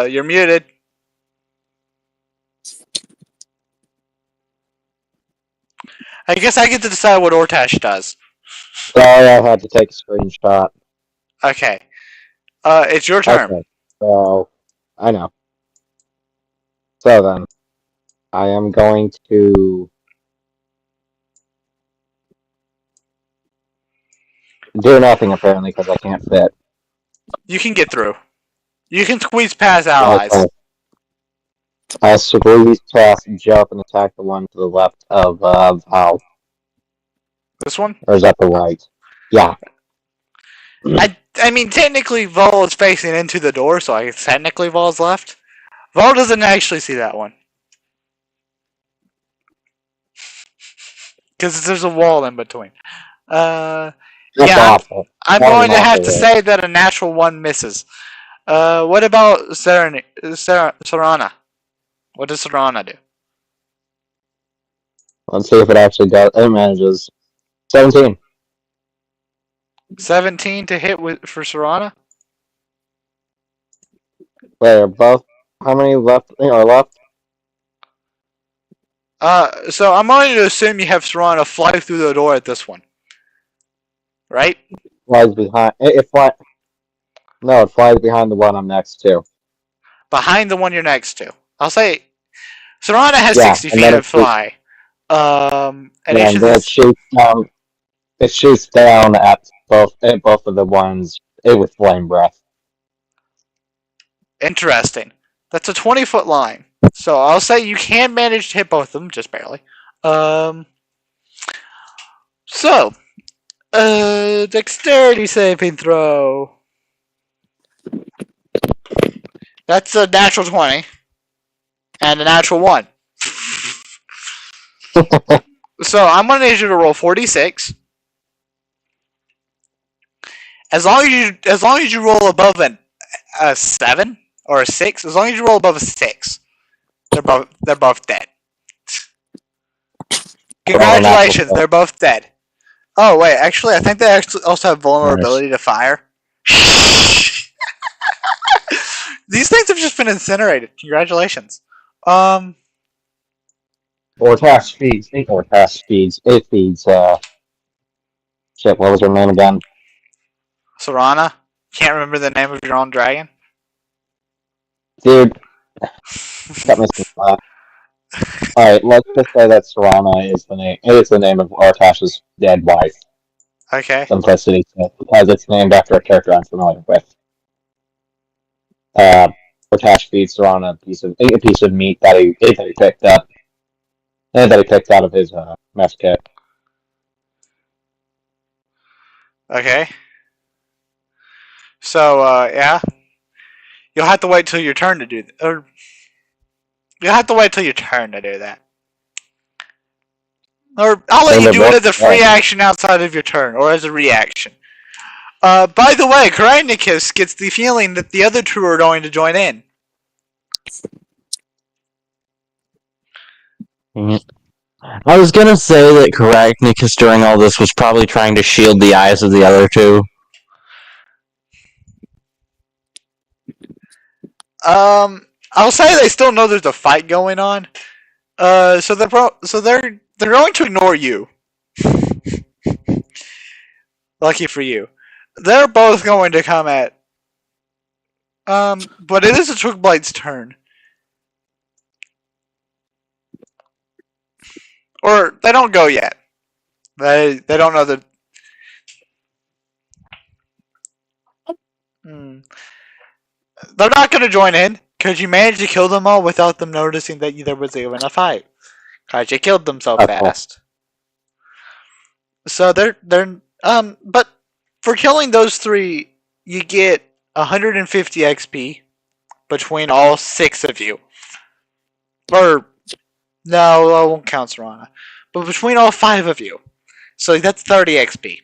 You're muted. I guess I get to decide what Ortash does. Sorry, I had to take a screenshot. Okay. It's your turn. Okay. So, I know. So then, I am going to do nothing apparently because I can't fit. You can get through. You can squeeze past allies. Okay. I'll squeeze past Joth and attack the one to the left of Val. This one? Or is that the right? Yeah. I mean, technically, Vol is facing into the door, so I guess technically Vol's left. Vol doesn't actually see that one. Because there's a wall in between. That's yeah, awful. I'm going to have to say that a natural one misses. What about Serana? What does Serana do? Let's see if it actually does. It manages. 17. 17 to hit for Serana? Wait, are both? How many left are left? So I'm going to assume you have Serana fly through the door at this one. Right? Flies behind. It flies. No, it flies behind the one I'm next to. Behind the one you're next to. I'll say Serana has Yeah, 60 and feet then of fly. And yeah, each of and then it this shoots down. It shoots down at both of the ones with flame breath. interesting. That's a 20-foot line. So I'll say you can manage to hit both of them, just barely. So dexterity saving throw. That's a natural 20 and a natural 1. So I'm gonna need you to roll 46. As long as you roll above a 7 or a 6, as long as you roll above a 6, they're both dead. Congratulations, they're both dead. Oh wait, actually, I think they actually also have vulnerability to fire. These things have just been incinerated. Congratulations. Ortash feeds. It feeds. Shit. What was her name again? Serana, can't remember the name of your own dragon. Dude, got me some slack. Alright, let's just say that Serana is the name. It is the name of Artash's dead wife. Okay. Simplicity, because it's named after a character I'm familiar with. Artash feeds Serana a piece of meat that he picked up, and that he picked out of his mess kit. Okay. So yeah, you'll have to wait till your turn to do that. Or you'll have to wait till your turn to do that. Or I'll let you do it as a free action outside of your turn, or as a reaction. By the way, Karanicus gets the feeling that the other two are going to join in. I was gonna say that Karagnicus during all this was probably trying to shield the eyes of the other two. I'll say they still know there's a fight going on. So they're going to ignore you. Lucky for you. They're both going to come at. But it is a Twigblights' turn. Or they don't go yet. They don't know that. They're not going to join in because you managed to kill them all without them noticing that there was even a fight. Because you killed them so fast. So they're but for killing those three, you get 150 XP between all 6 of you. Or no, I won't count Serana. But between all 5 of you. So that's 30 XP.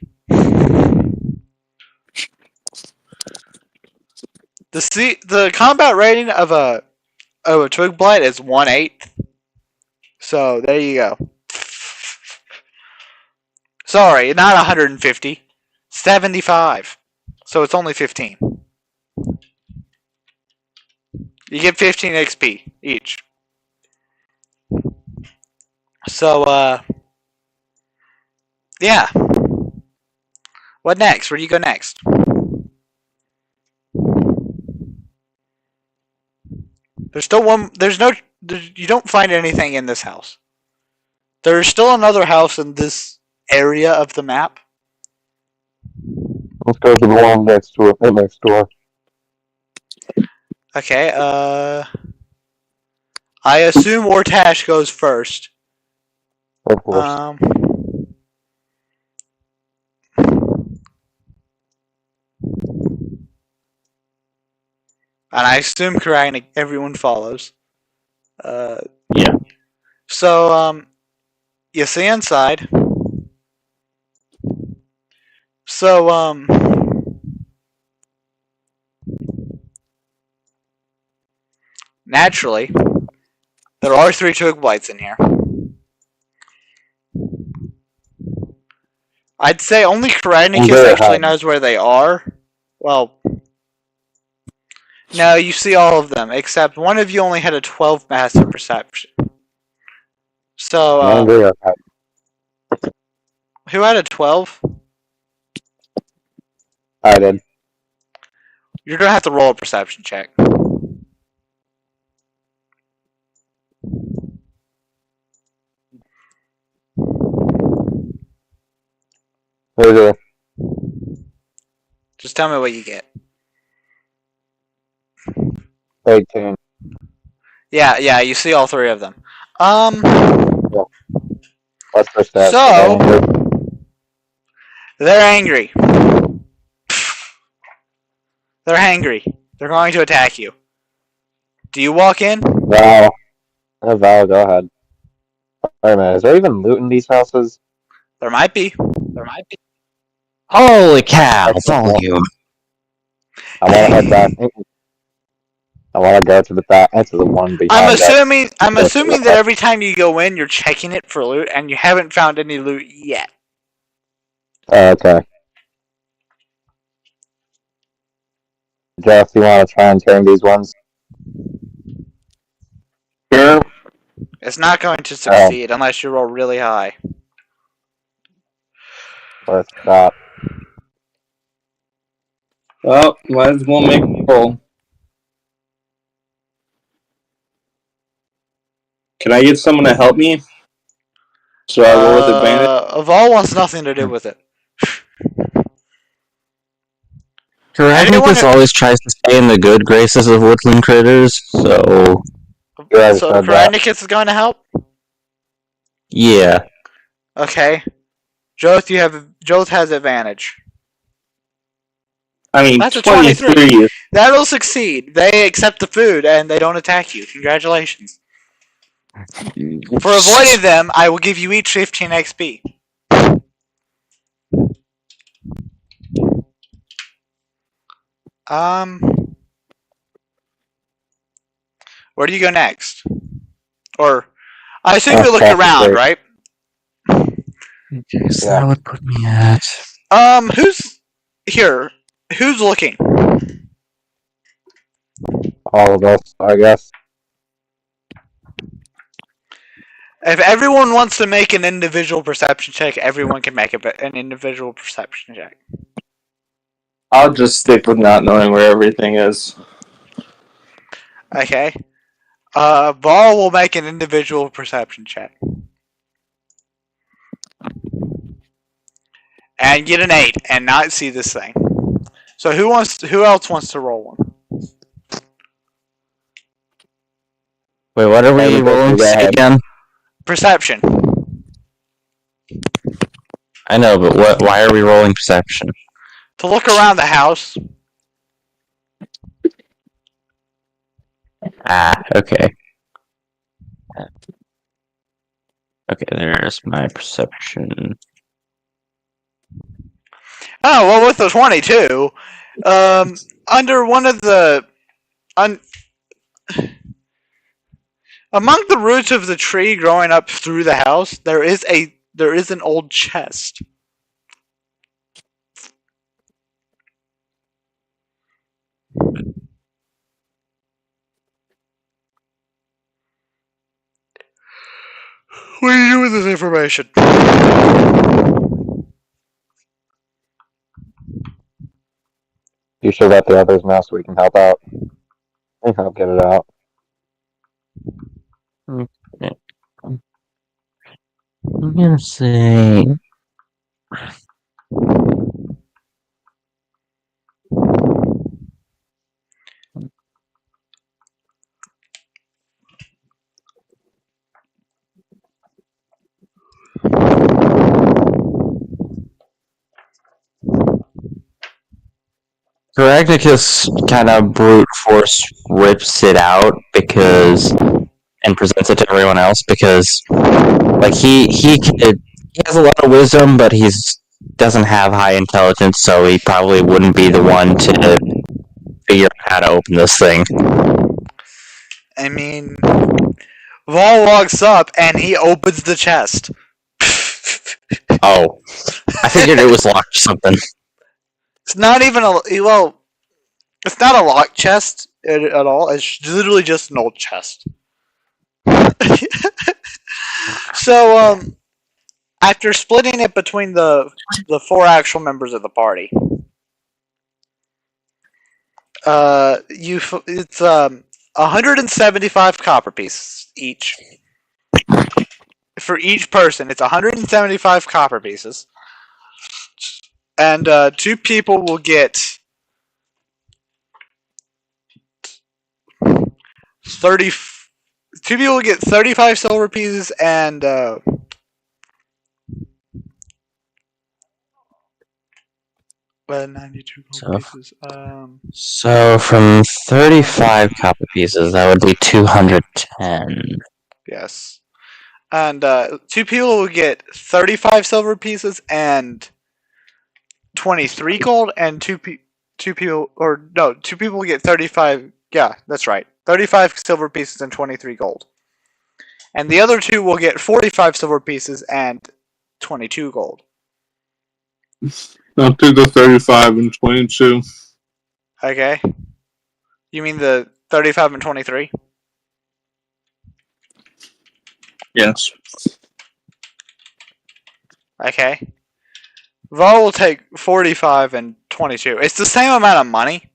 The combat rating of a Twig Blight is 1/8. So there you go. Sorry, not 150. 75. So it's only 15. You get 15 XP each. So, yeah. What next? Where do you go next? There's still one. You don't find anything in this house. There's still another house in this area of the map. Let's go to the one next door. Okay, I assume Ortash goes first. Of course. And I assume everyone follows. Yeah. So, you see inside. So, naturally, there are 3 Twigblights in here. I'd say only Karanicus actually knows where they are. Well, No, you see all of them, except one of you only had a 12 passive perception. So, Angry or happy? who had a 12? I did. You're gonna have to roll a perception check. Who did? Just tell me what you get. 18. Yeah, you see all three of them. What's their stats? So, Angry? they're angry. They're angry. They're going to attack you. Do you walk in? Val. Val, go ahead. Wait a minute, is there even loot in these houses? There might be. Holy cow! That's Volume. I want to head back. I want to go to the back, to the one behind I'm us. assuming that every time you go in, you're checking it for loot, and you haven't found any loot yet. Oh, okay. Joth, you want to try and turn these ones? Sure. It's not going to succeed unless you roll really high. Or stop? Well, might as well make a roll. Can I get someone to help me? So I roll with advantage? Vol wants nothing to do with it. Caragnicus always tries to stay in the good graces of woodland critters, so Yeah, So said that. Karanicus is going to help? yeah. Okay. Joth has advantage. I mean, That's a 23. That'll succeed. They accept the food and they don't attack you. Congratulations. For avoiding them, I will give you each 15 XP. Where do you go next? Or, I assume you looked around, right? Okay, so that would put me at... Who's looking? All of us, I guess. If everyone wants to make an individual perception check, everyone can make an individual perception check. I'll just stick with not knowing where everything is. Okay. Vol will make an individual perception check. And get an 8 and not see this thing. So who else wants to roll one? Wait, what are we Everybody rolling go ahead. again? Perception. I know, but why are we rolling perception? To look around the house. Ah, okay. Okay, there's my perception. Oh, well, with the 22, under one of the... among the roots of the tree growing up through the house, there is an old chest. What do you do with this information? You should let the others know so we can help out. We can help get it out. Okay. I'm gonna say... Caragnicus kind of brute force rips it out and presents it to everyone else because, like, he has a lot of wisdom, but doesn't have high intelligence, so he probably wouldn't be the one to figure out how to open this thing. I mean, Vol walks up and he opens the chest. Oh, I figured it was locked or something. It's not even It's not a locked chest at all. It's literally just an old chest. So, after splitting it between the 4 actual members of the party, it's 175 copper pieces each. For each person, it's 175 copper pieces, and 2 people will get 30. 2 people will get 35 silver pieces and 92 gold pieces. So from 35 copper pieces, that would be 210. Yes. And 2 people will get 35 silver pieces and 23 gold, and 2 people will get 35. Yeah, that's right. 35 silver pieces and 23 gold. And the other 2 will get 45 silver pieces and 22 gold. I'll do the 35 and 22. Okay. You mean the 35 and 23? Yes. Okay. Vol will take 45 and 22. It's the same amount of money.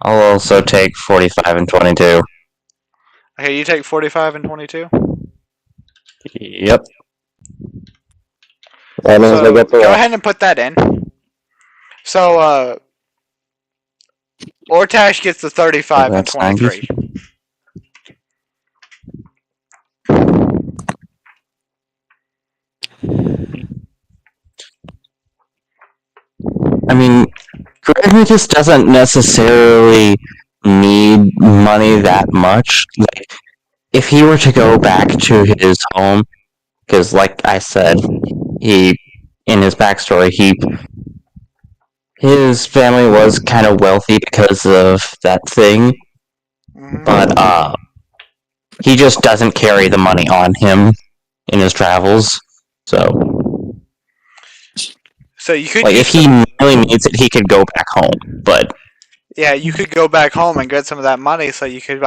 I'll also take 45 and 22. Okay, you take 45 and 22? Yep. That means they get the go ahead and put that in. So, Ortash gets the 35 and 23. 90. I mean, Granicus doesn't necessarily need money that much. Like, if he were to go back to his home, because like I said, in his backstory, his family was kind of wealthy because of that thing, but he just doesn't carry the money on him in his travels. So you could, like, if he really needs it, he could go back home. But yeah, you could go back home and get some of that money, so you could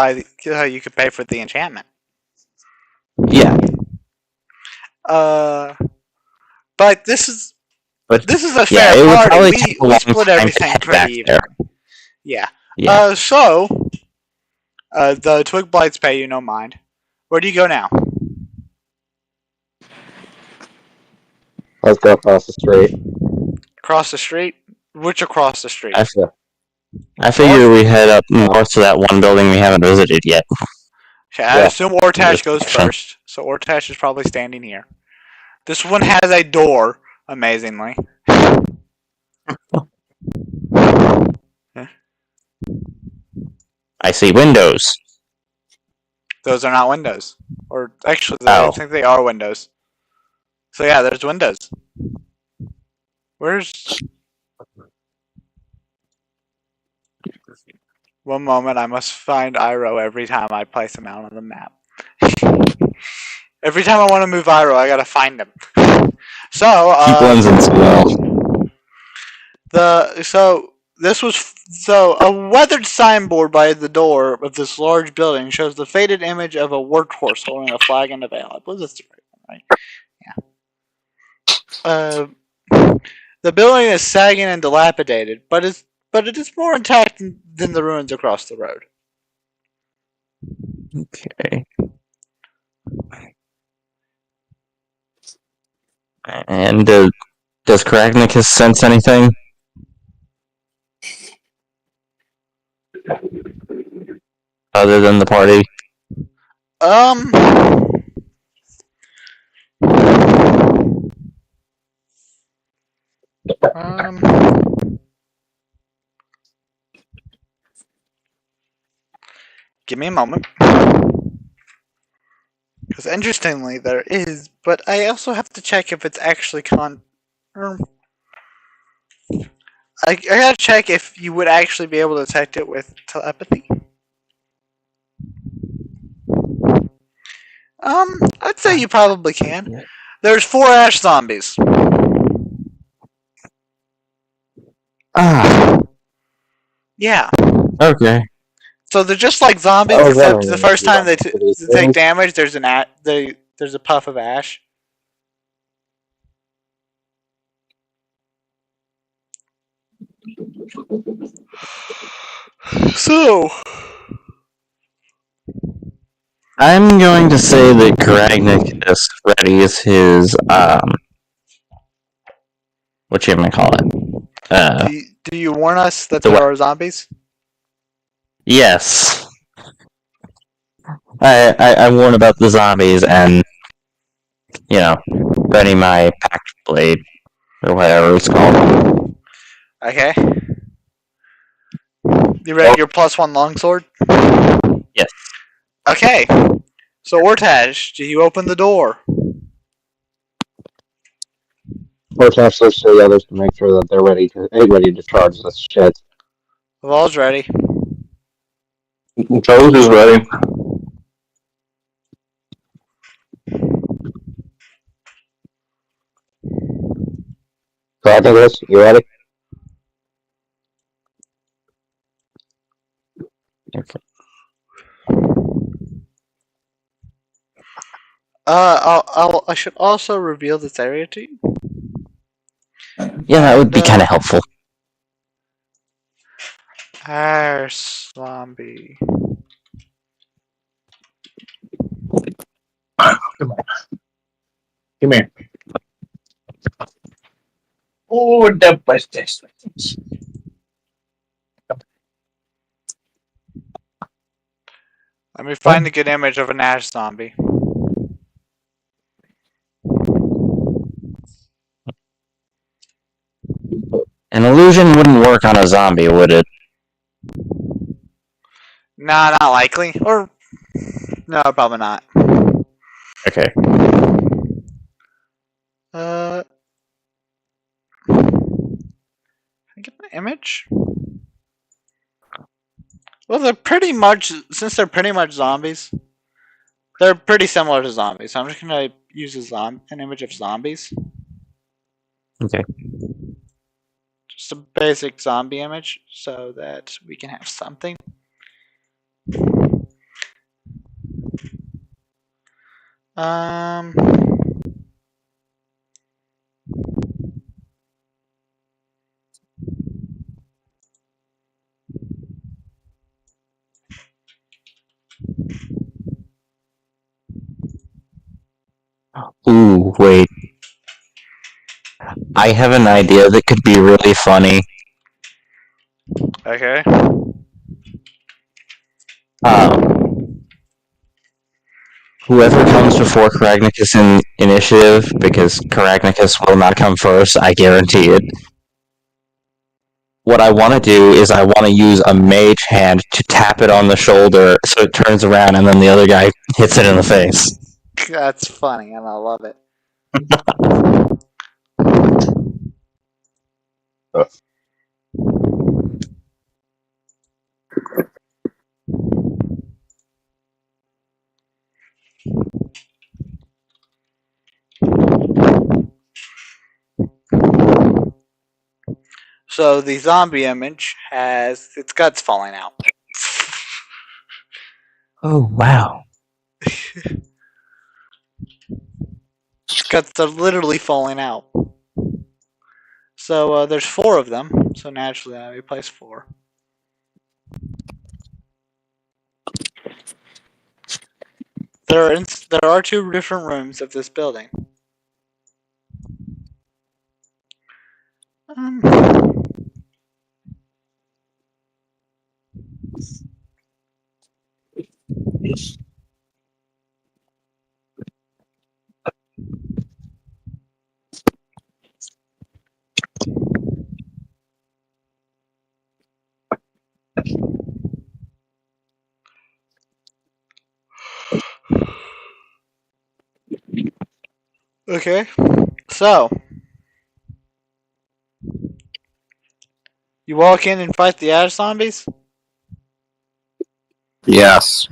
you could pay for the enchantment. yeah, but this is a yeah, fair it would party. probably take a We long split time to everything head back pretty even. there. Yeah. Yeah. So the Twig Blights pay you no mind. Where do you go now? Let's go across the street. Across the street? Which across the street? I figure we head up north to that one building we haven't visited yet. Okay, I assume Ortash Just goes direction. first. So Ortash is probably standing here. This one has a door, amazingly. I see windows. Those are not windows. Or actually, I think they are windows. So yeah, there's windows. Where's... One moment, I must find Iroh every time I place him out on the map. Every time I want to move Iroh, I gotta find him. So, He blends in so well. So a weathered signboard by the door of this large building shows the faded image of a workhorse holding a flag in the veil. I believe that's the right one, right? Yeah. The building is sagging and dilapidated, but it is more intact than the ruins across the road. Okay. And does Karagnicus sense anything? Other than the party? Give me a moment. Because interestingly, there is, but I also have to check if it's actually I gotta check if you would actually be able to detect it with telepathy. I'd say you probably can. There's 4 ash zombies. Yeah. Okay. So they're just like zombies, Oh, except well, the first time they pretty take things. damage, there's there's a puff of ash. So, I'm going to say that Kragnicus readies his what you gonna call it? do you warn us that the there what? are zombies? Yes. I warn about the zombies and ready my packed blade or whatever it's called. Okay. You ready your +1 longsword? Yes. Okay. So Ortaj, do you open the door? Hortense looks to the others to make sure that they're ready to charge this shit. Laval's ready. Joth is ready. Kragnus, you ready? Okay. I should also reveal this area to you. Yeah, that would be kind of helpful. Zombie. Come on. Come here. Oh, the best. Let me find a good image of an ash zombie. An illusion wouldn't work on a zombie, would it? Nah, not likely. Or no, probably not. Okay. Can I get an image? Well, they're pretty much, since they're pretty much zombies, they're pretty similar to zombies. So I'm just gonna use an image of zombies. Okay. Just a basic zombie image, so that we can have something. Ooh, wait. I have an idea that could be really funny. Okay. Whoever comes before Kragnicus in initiative, because Kragnicus will not come first, I guarantee it. What I want to do is I want to use a mage hand to tap it on the shoulder so it turns around and then the other guy hits it in the face. That's funny, and I love it. So the zombie image has its guts falling out. Oh, wow. Its guts are literally falling out. So there's 4 of them. So naturally, I replace 4. There are 2 different rooms of this building. Okay, so you walk in and fight the ash zombies? Yes.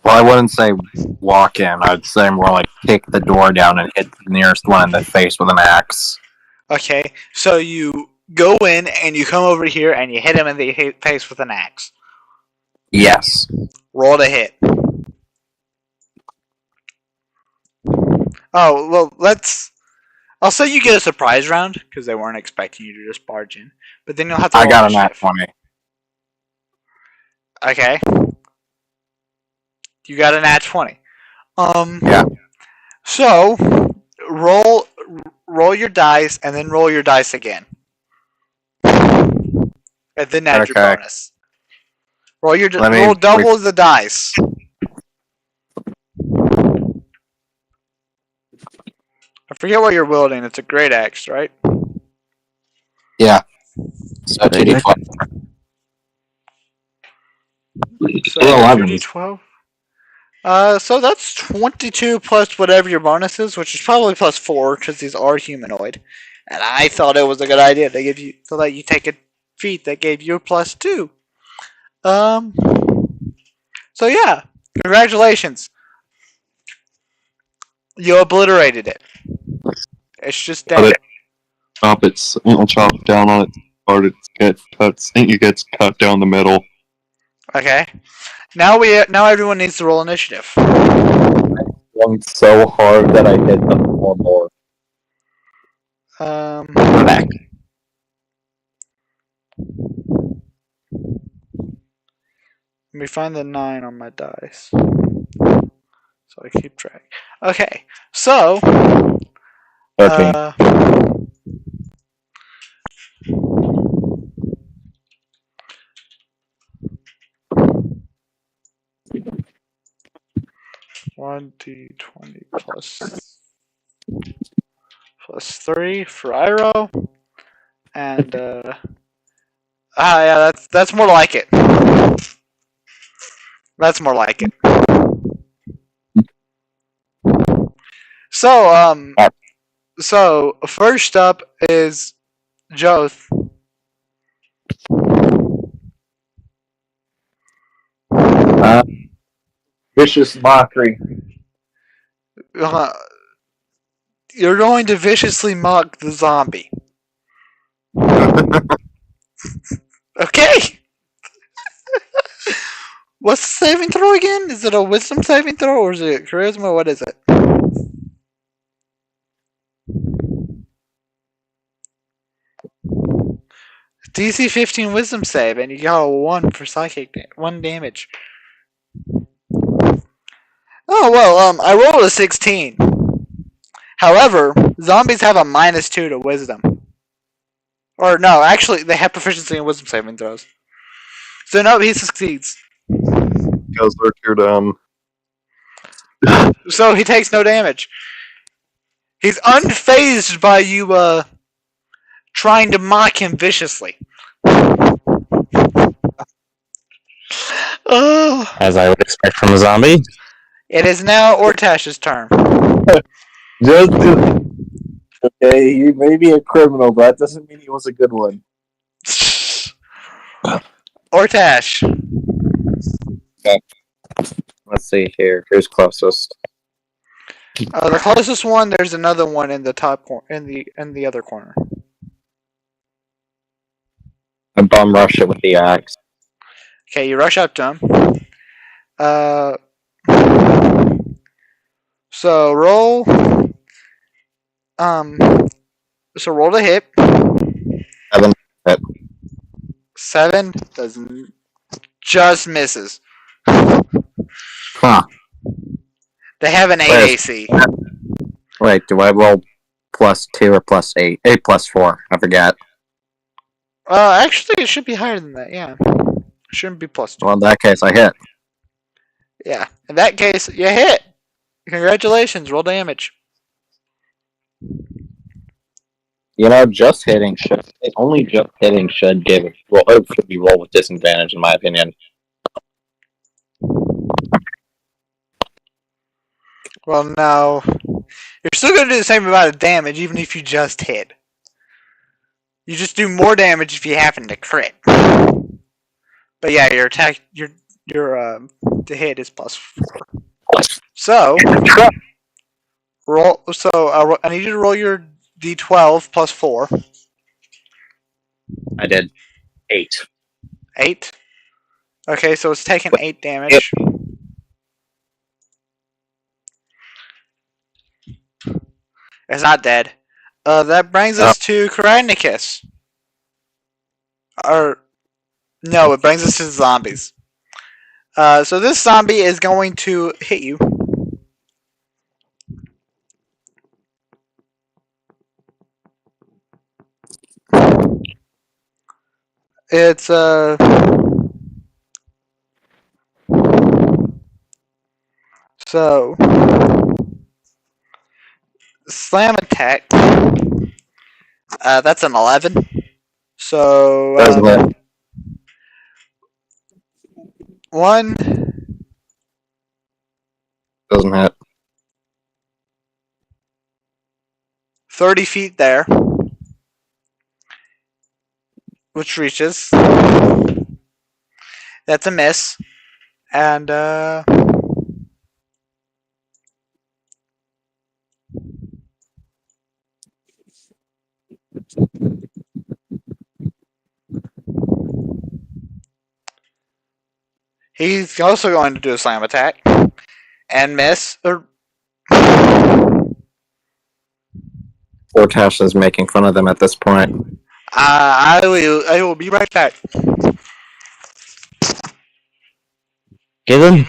Well, I wouldn't say walk in. I'd say more like kick the door down and hit the nearest one in the face with an axe. Okay, so you go in and you come over here and you hit him in the face with an axe. Yes. Roll to hit. Oh, well, I'll say you get a surprise round, because they weren't expecting you to just barge in. But then you'll have to roll I got a nat initiative. 20. Okay. You got a nat 20. Yeah. So, roll your dice, and then roll your dice again. And then add your Okay. bonus. Roll Let me- double the dice. I forget what you're wielding. It's a great axe, right? Yeah. So 2d12. So 11. 2d12. So that's 22 plus whatever your bonus is, which is probably plus 4 because these are humanoid. And I thought it was a good idea to give you to let you take a feat that gave you a plus 2. So yeah, congratulations. You obliterated it. It's just dead. It'll chop down on its part. It gets cut down the middle. Okay. Now everyone needs to roll initiative. Swung so hard that I hit the floor. I'm back. Let me find the 9 on my dice, so I keep track. Okay, so 13. One d20 plus 3 for Iro, and yeah, that's more like it. That's more like it. So so first up is Joth. Vicious mockery. You're going to viciously mock the zombie. Okay. What's the saving throw again? Is it a wisdom saving throw or is it charisma? What is it? DC 15 wisdom save, and you got a 1 for psychic 1 damage. Oh well, I rolled a 16. However, zombies have a -2 to wisdom. Or no, actually, they have proficiency in wisdom saving throws. So no, he succeeds. Because they're too dumb. So he takes no damage. He's unfazed by you trying to mock him viciously. Oh, As I would expect from a zombie. it is now Ortash's turn. Just okay, he may be a criminal, but that doesn't mean he was a good one. Ortash. Let's see here. Who's closest? The closest one. There's another one in the top in the other corner. I bum rush it with the axe. Okay, you rush up to him. So roll. So roll to hit. 7. 7 doesn't. Just misses. Huh. They have an 8 AC. Wait, do I roll +2 or +8? 8 +4. I forget. Actually, it should be higher than that. Yeah, it shouldn't be +2. Well, in that case, I hit. Yeah, in that case, you hit. Congratulations. Roll damage. You know, just hitting should give it. Well, it should be roll with disadvantage, in my opinion. Well, no. You're still going to do the same amount of damage, even if you just hit. You just do more damage if you happen to crit. But yeah, your attack, the hit is +4. So roll. So I need you to roll your d12 +4. I did 8. 8? Okay, so it's taking 8 damage. It's not dead. That brings us to Karanicus. Or, no, it brings us to the zombies. So this zombie is going to hit you. It's so slam attack. That's an 11. So Doesn't hit. 1, Doesn't hit. 30 feet there, which reaches. That's a miss, and he's also going to do a slam attack and miss. Fortash is making fun of them at this point. I will be right back. Get him.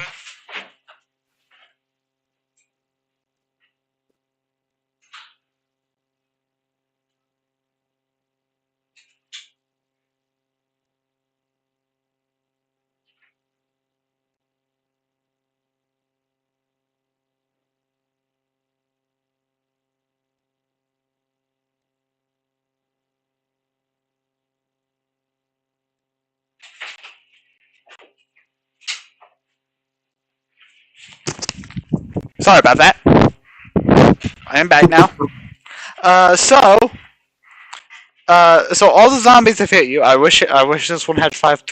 Sorry about that. I am back now. So all the zombies have hit you. I wish this one had five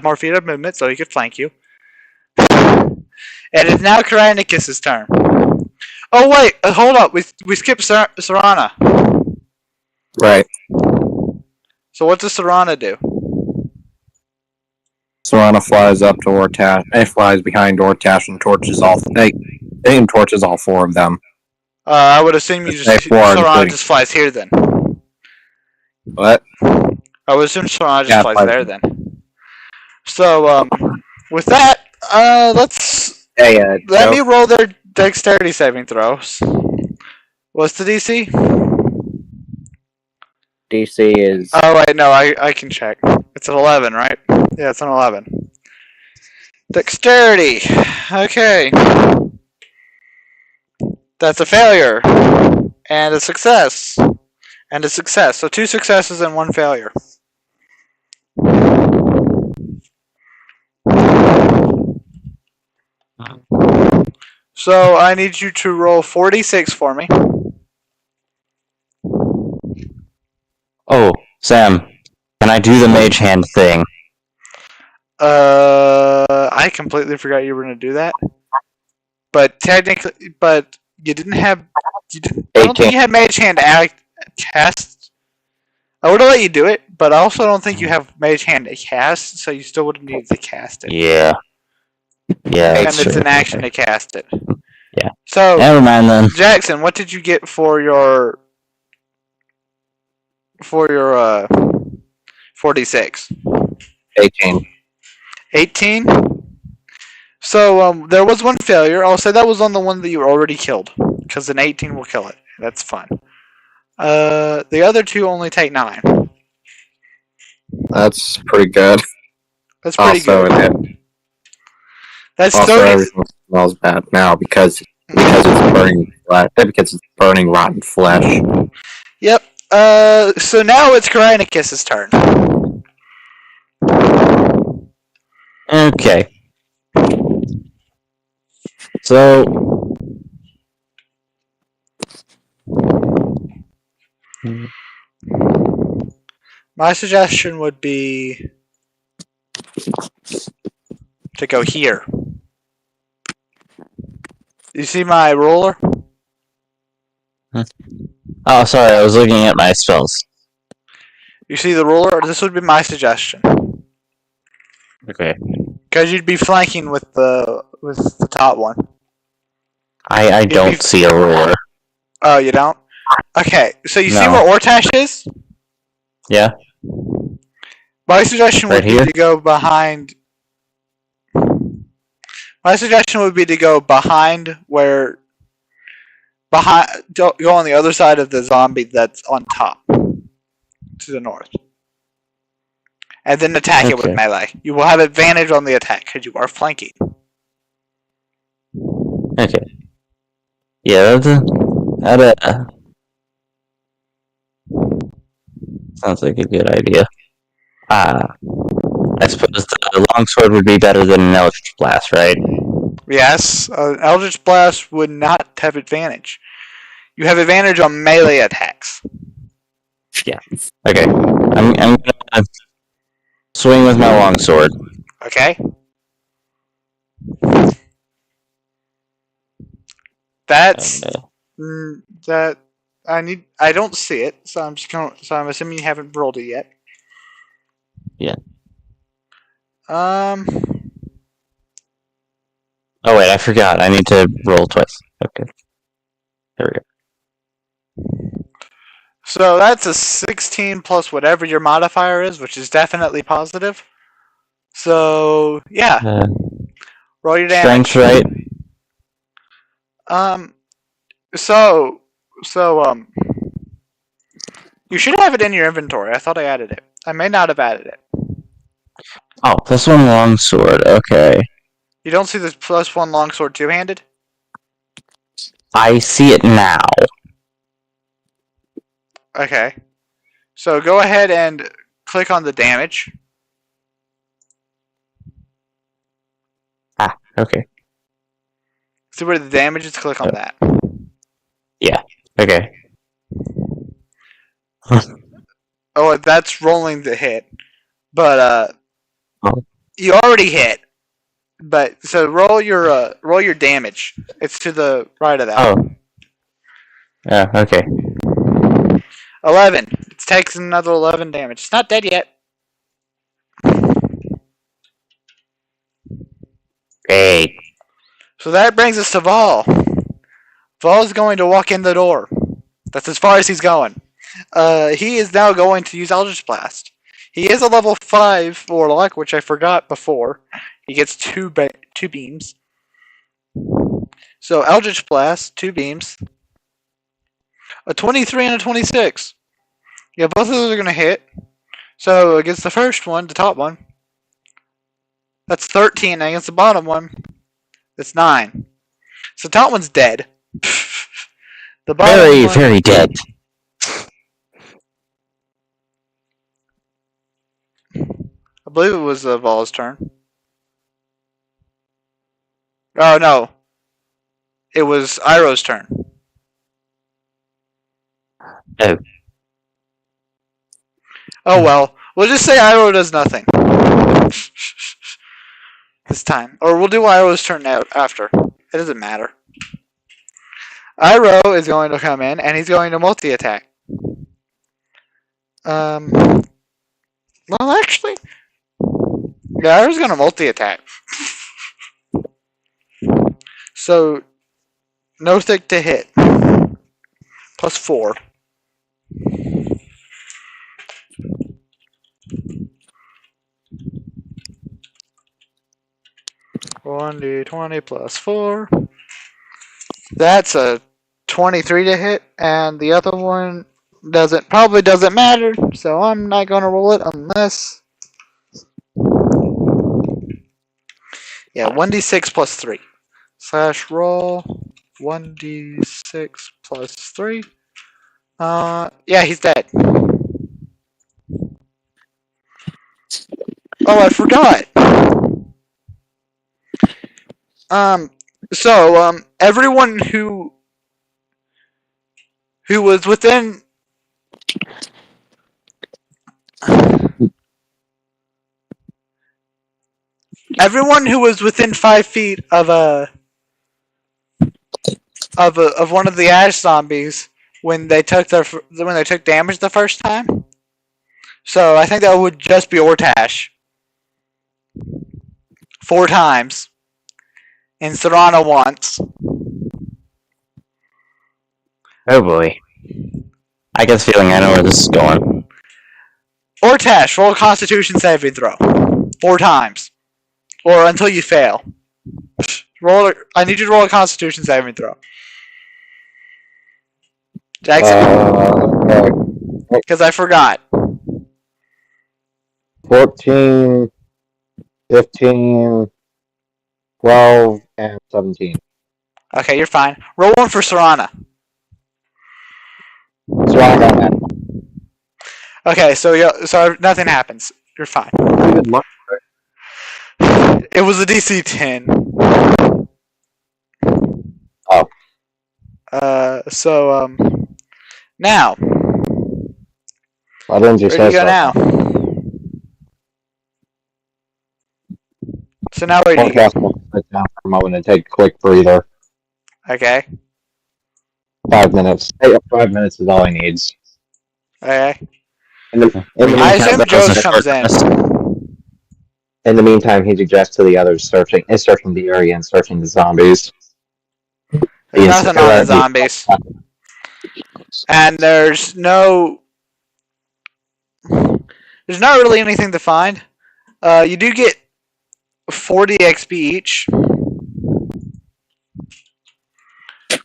more feet of movement so he could flank you. And it's now Karanicus' turn. Oh wait, hold up. We skipped Serana. Right. So what does Serana do? Serana flies up to Ortash. He flies behind Ortash and torches all. He torches all 4 of them. I would assume you just Serana just flies here then. What? I would assume Serana just flies there then. So with that, let's let me roll their dexterity saving throws. What's the DC? DC is. Oh wait, no, I can check. It's an 11, right? Yeah, it's an 11. Dexterity. Okay. That's a failure. And a success. And a success. So 2 successes and 1 failure. So I need you to roll 46 for me. Oh, Sam, can I do the mage hand thing? I completely forgot you were going to do that. But technically, you didn't have. I don't think you had Mage Hand cast. I would have let you do it, but I also don't think you have Mage Hand cast, so you still would have needed to cast it. Yeah. Yeah, And that's it's true. an action to cast it. Yeah. So, Never mind then. Jackson, what did you get for your 46? 18. 18? So, there was 1 failure. I'll say that was on the one that you already killed, because an 18 will kill it. That's fine. The other 2 only take 9. That's pretty good. That's pretty good. That's Also, 30. everything smells bad now because it's burning flesh. Because it's burning rotten flesh. Yep. So now it's Karanicus' turn. Okay. So. My suggestion would be to go here. You see my roller? Oh, sorry, I was looking at my spells. You see the ruler? This would be my suggestion. Okay. Because you'd be flanking with the top one. I don't see a ruler. Oh, you don't? Okay, so you see No. where Ortash is? Yeah. My suggestion would Right be here? to go behind. My suggestion would be to go behind where. Go on the other side of the zombie that's on top. To the north. And then attack it with Okay. melee. You will have advantage on the attack because you are flanking. Okay. Yeah, that sounds like a good idea. I suppose the longsword would be better than an Eldritch Blast, right? Yes, Eldritch Blast would not have advantage. You have advantage on melee attacks. Yeah. Okay. I'm gonna swing with my longsword. Okay? That's that I don't see it, so I'm assuming you haven't rolled it yet. Yeah. Um Oh wait, I forgot. I need to roll twice. Okay. There we go. So that's a 16 plus whatever your modifier is, which is definitely positive. So yeah, roll your damage. Strength, right? So you should have it in your inventory. I thought I added it. I may not have added it. Oh, plus one longsword. Okay. You don't see this +1 longsword two-handed? I see it now. Okay. So go ahead and click on the damage. Okay. See where the damage is? Click on that. Okay. Oh, that's rolling the hit. But Oh. you already hit. But so roll your damage. It's to the right of that. Oh. Yeah, okay. 11. It takes another 11 damage. It's not dead yet. Great. So that brings us to Vol. Vol's going to walk in the door. That's as far as he's going. He is now going to use Eldritch Blast. He is a level 5 Warlock, which I forgot before. He gets two beams. So Eldritch Blast, 2 beams. A 23 and a 26. Yeah, both of those are going to hit. So against the first one, the top one, that's 13. And against the bottom one, that's 9. So the top one's dead. The bottom Very, one, very dead. I believe it was Vol's turn. Oh no, it was Iroh's turn. Oh. Oh well, we'll just say Iroh does nothing this time, or we'll do Iroh's turn out after. It doesn't matter. Iroh is going to come in and he's going to multi-attack. Well, actually, yeah, Iroh's going to multi-attack. So, no thick to hit. +4. $1d20 +4. That's a 23 to hit, and the other one probably doesn't matter, so I'm not going to roll it unless. Yeah, 1d6 +3. /roll 1d6 +3. Yeah, he's dead. Oh, I forgot. So everyone who was within everyone who was within 5 feet of one of the ash zombies when they took damage the first time, So I think that would just be Ortash. 4 times. And Serrano once. Oh boy. I get the feeling I know where this is going. Ortash, roll a Constitution saving throw. 4 times. Or until you fail. I need you to roll a Constitution saving throw. Jackson? Okay. Because I forgot. 14, 15, 12, and 17. Okay, you're fine. Roll one for Serrana. So I got that. Okay, so nothing happens. You're fine. Good luck. It was a DC 10. Oh. Now, Why didn't you where do say you go so? now? So now where do you go? Forecast will sit down for a moment and take a quick breather. Okay, 5 minutes. Hey, 5 minutes is all he needs. okay. In We the, can I count assume that as a Joth comes short in. rest. in the meantime, he suggests to the others searching the area and searching the zombies. There's Yes, nothing on the zombies. And there's not really anything to find. You do get 40 XP each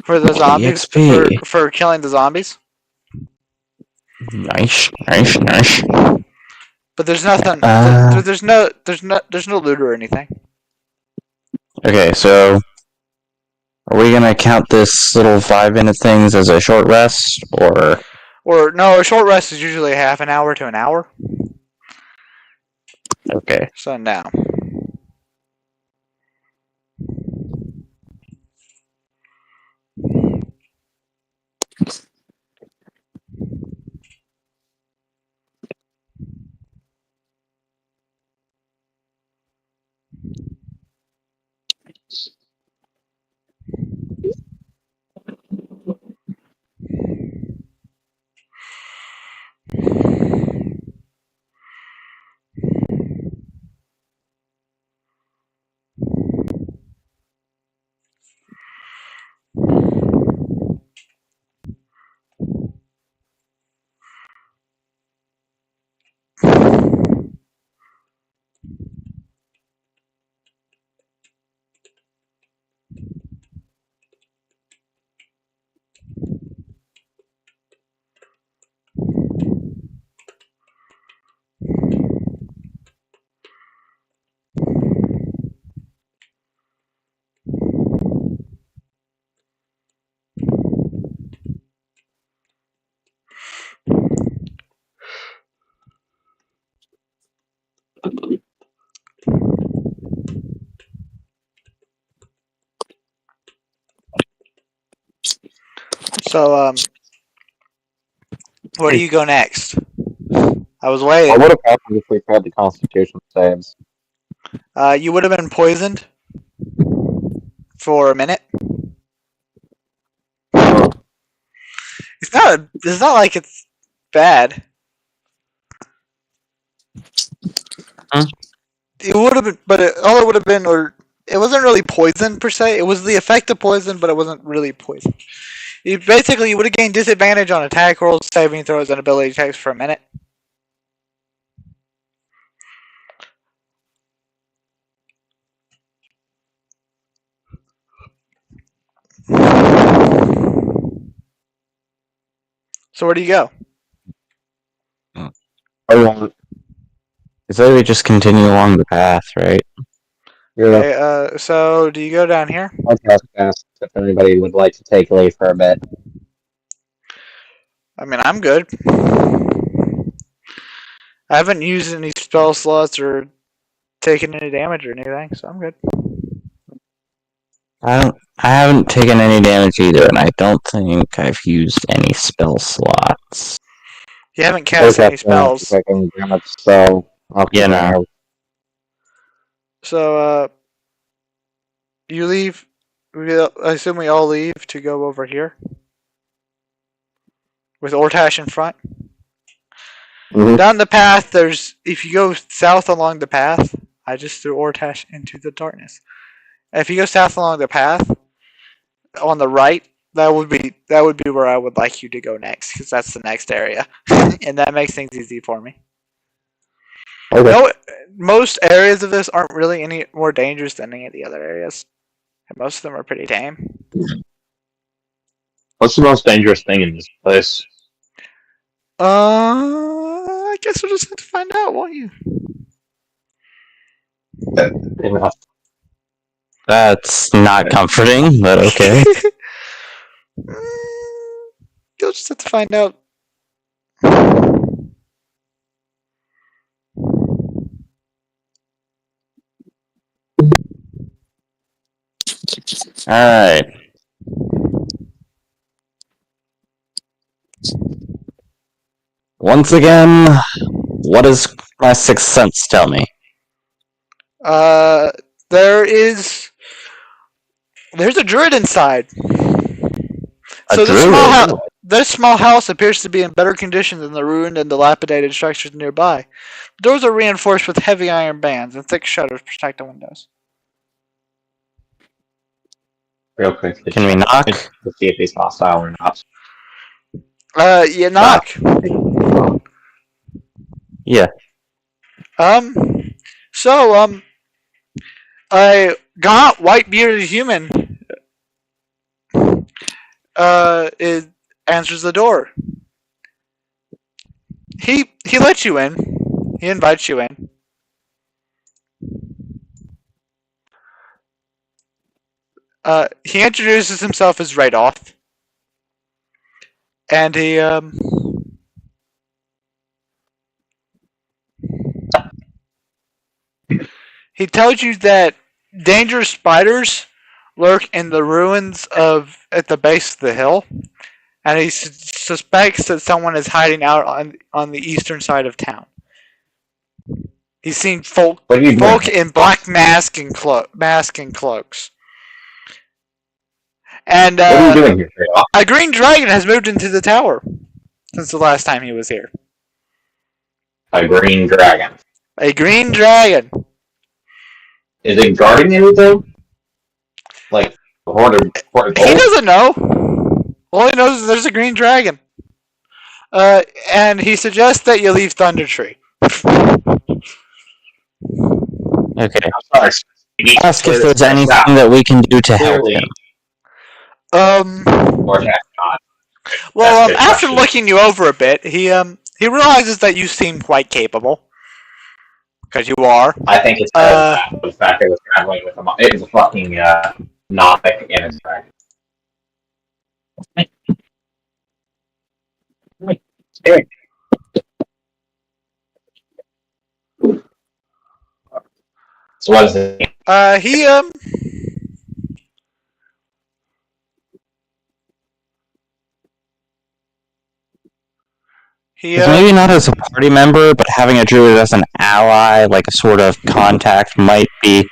for the zombies XP. for killing the zombies. Nice. But there's nothing. There's no loot or anything. Okay, so are we gonna count this little 5-minute things as a short rest, or Or no, a short rest is usually half an hour to an hour. okay? So now. So where do you go next? I was What waiting. would have happened if we failed the Constitution saves? You would have been poisoned for a minute. It's not like it's bad. It would have been, but all it would have been, or it wasn't really poison per se. It was the effect of poison, but it wasn't really poison. You would have gained disadvantage on attack rolls, saving throws, and ability checks for a minute. So where do you go? So we just continue along the path, right? Okay, so do you go down here? Podcast asks if anybody would like to take leave for a bit. I mean, I'm good. I haven't used any spell slots or taken any damage or anything, so I'm good. I haven't taken any damage either, and I don't think I've used any spell slots. You haven't cast any spells. Taking damage, so I'll keep Yeah, an eye no. out. So, you leave. I assume we all leave to go over here with Ortash in front. Mhm. Down the path, if you go south along the path, I just threw Ortash into the darkness. If you go south along the path, on the right, that would be where I would like you to go next, because that's the next area, and that makes things easy for me. Okay. No, most areas of this aren't really any more dangerous than any of the other areas. And most of them are pretty tame. What's the most dangerous thing in this place? I guess we'll just have to find out, won't you? That's not comforting, but okay. You'll just have to find out. Alright. Once again, what does my sixth sense tell me? There's a druid inside. A druid? This small house appears to be in better condition than the ruined and dilapidated structures nearby. The doors are reinforced with heavy iron bands, and thick shutters protect the windows. Real quickly. Can we knock? To see if he's hostile or not. You knock. Yeah. A gaunt, white-bearded human answers the door. He lets you in. He invites you in. He introduces himself as Joth. And he tells you that dangerous spiders lurk in the ruins at the base of the hill, and he suspects that someone is hiding out on the eastern side of town. He's seen folk in black masks and cloaks. And What are you doing here, Joth? a green dragon has moved into the tower since the last time he was here. A green dragon. A green dragon. Is it guarding anything? Like a horde of He gold? doesn't know. All he knows is there's a green dragon. And he suggests that you leave Thunder Tree. Okay. I'm sorry. Ask if there's anything that we can do to help him. Or not. Well, That's after good. looking you over a bit, he realizes that you seem quite capable. Because you are. I think it's the fact that it was traveling with him. It was a fucking Nothic and his dragon. So what is it? Maybe not as a party member, but having a druid as an ally, like a sort of contact, might be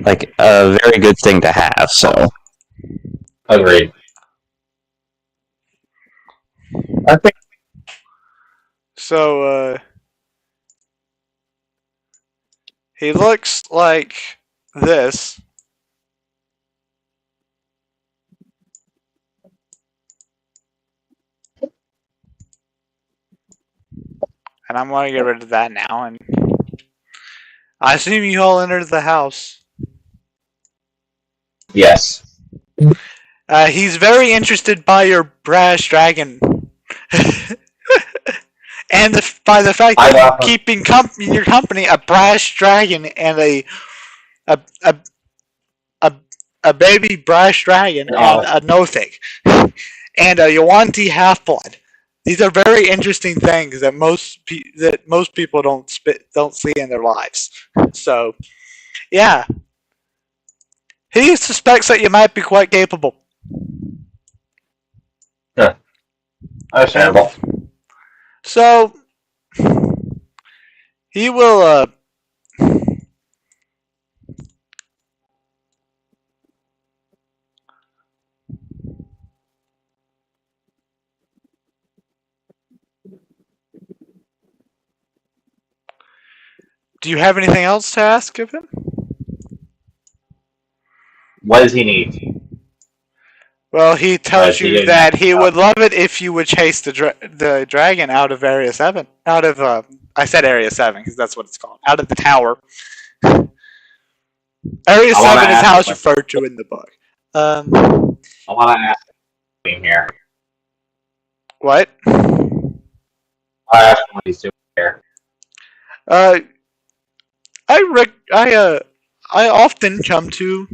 like a very good thing to have. So, Agreed. I think So, he looks like this. And I'm going to get rid of that now. And I assume you all entered the house. yes. He's very interested by your brash dragon. And by the fact that you're keeping your company a brash dragon and a baby brash dragon and a Nothic and a Yuan-Ti half-blood. These are very interesting things that most people don't see in their lives. So, yeah, he suspects that you might be quite capable. Yeah. Understandable. So, he will, Do you have anything else to ask of him? What does he need? Well, he tells he you didn't- that he would love it if you would chase the dragon out of Area 7. Out of, I said Area 7 because that's what it's called. Out of the tower. Area 7 is how it's referred to in the book. I want to ask him here. What? I ask him what he's doing here. I often come to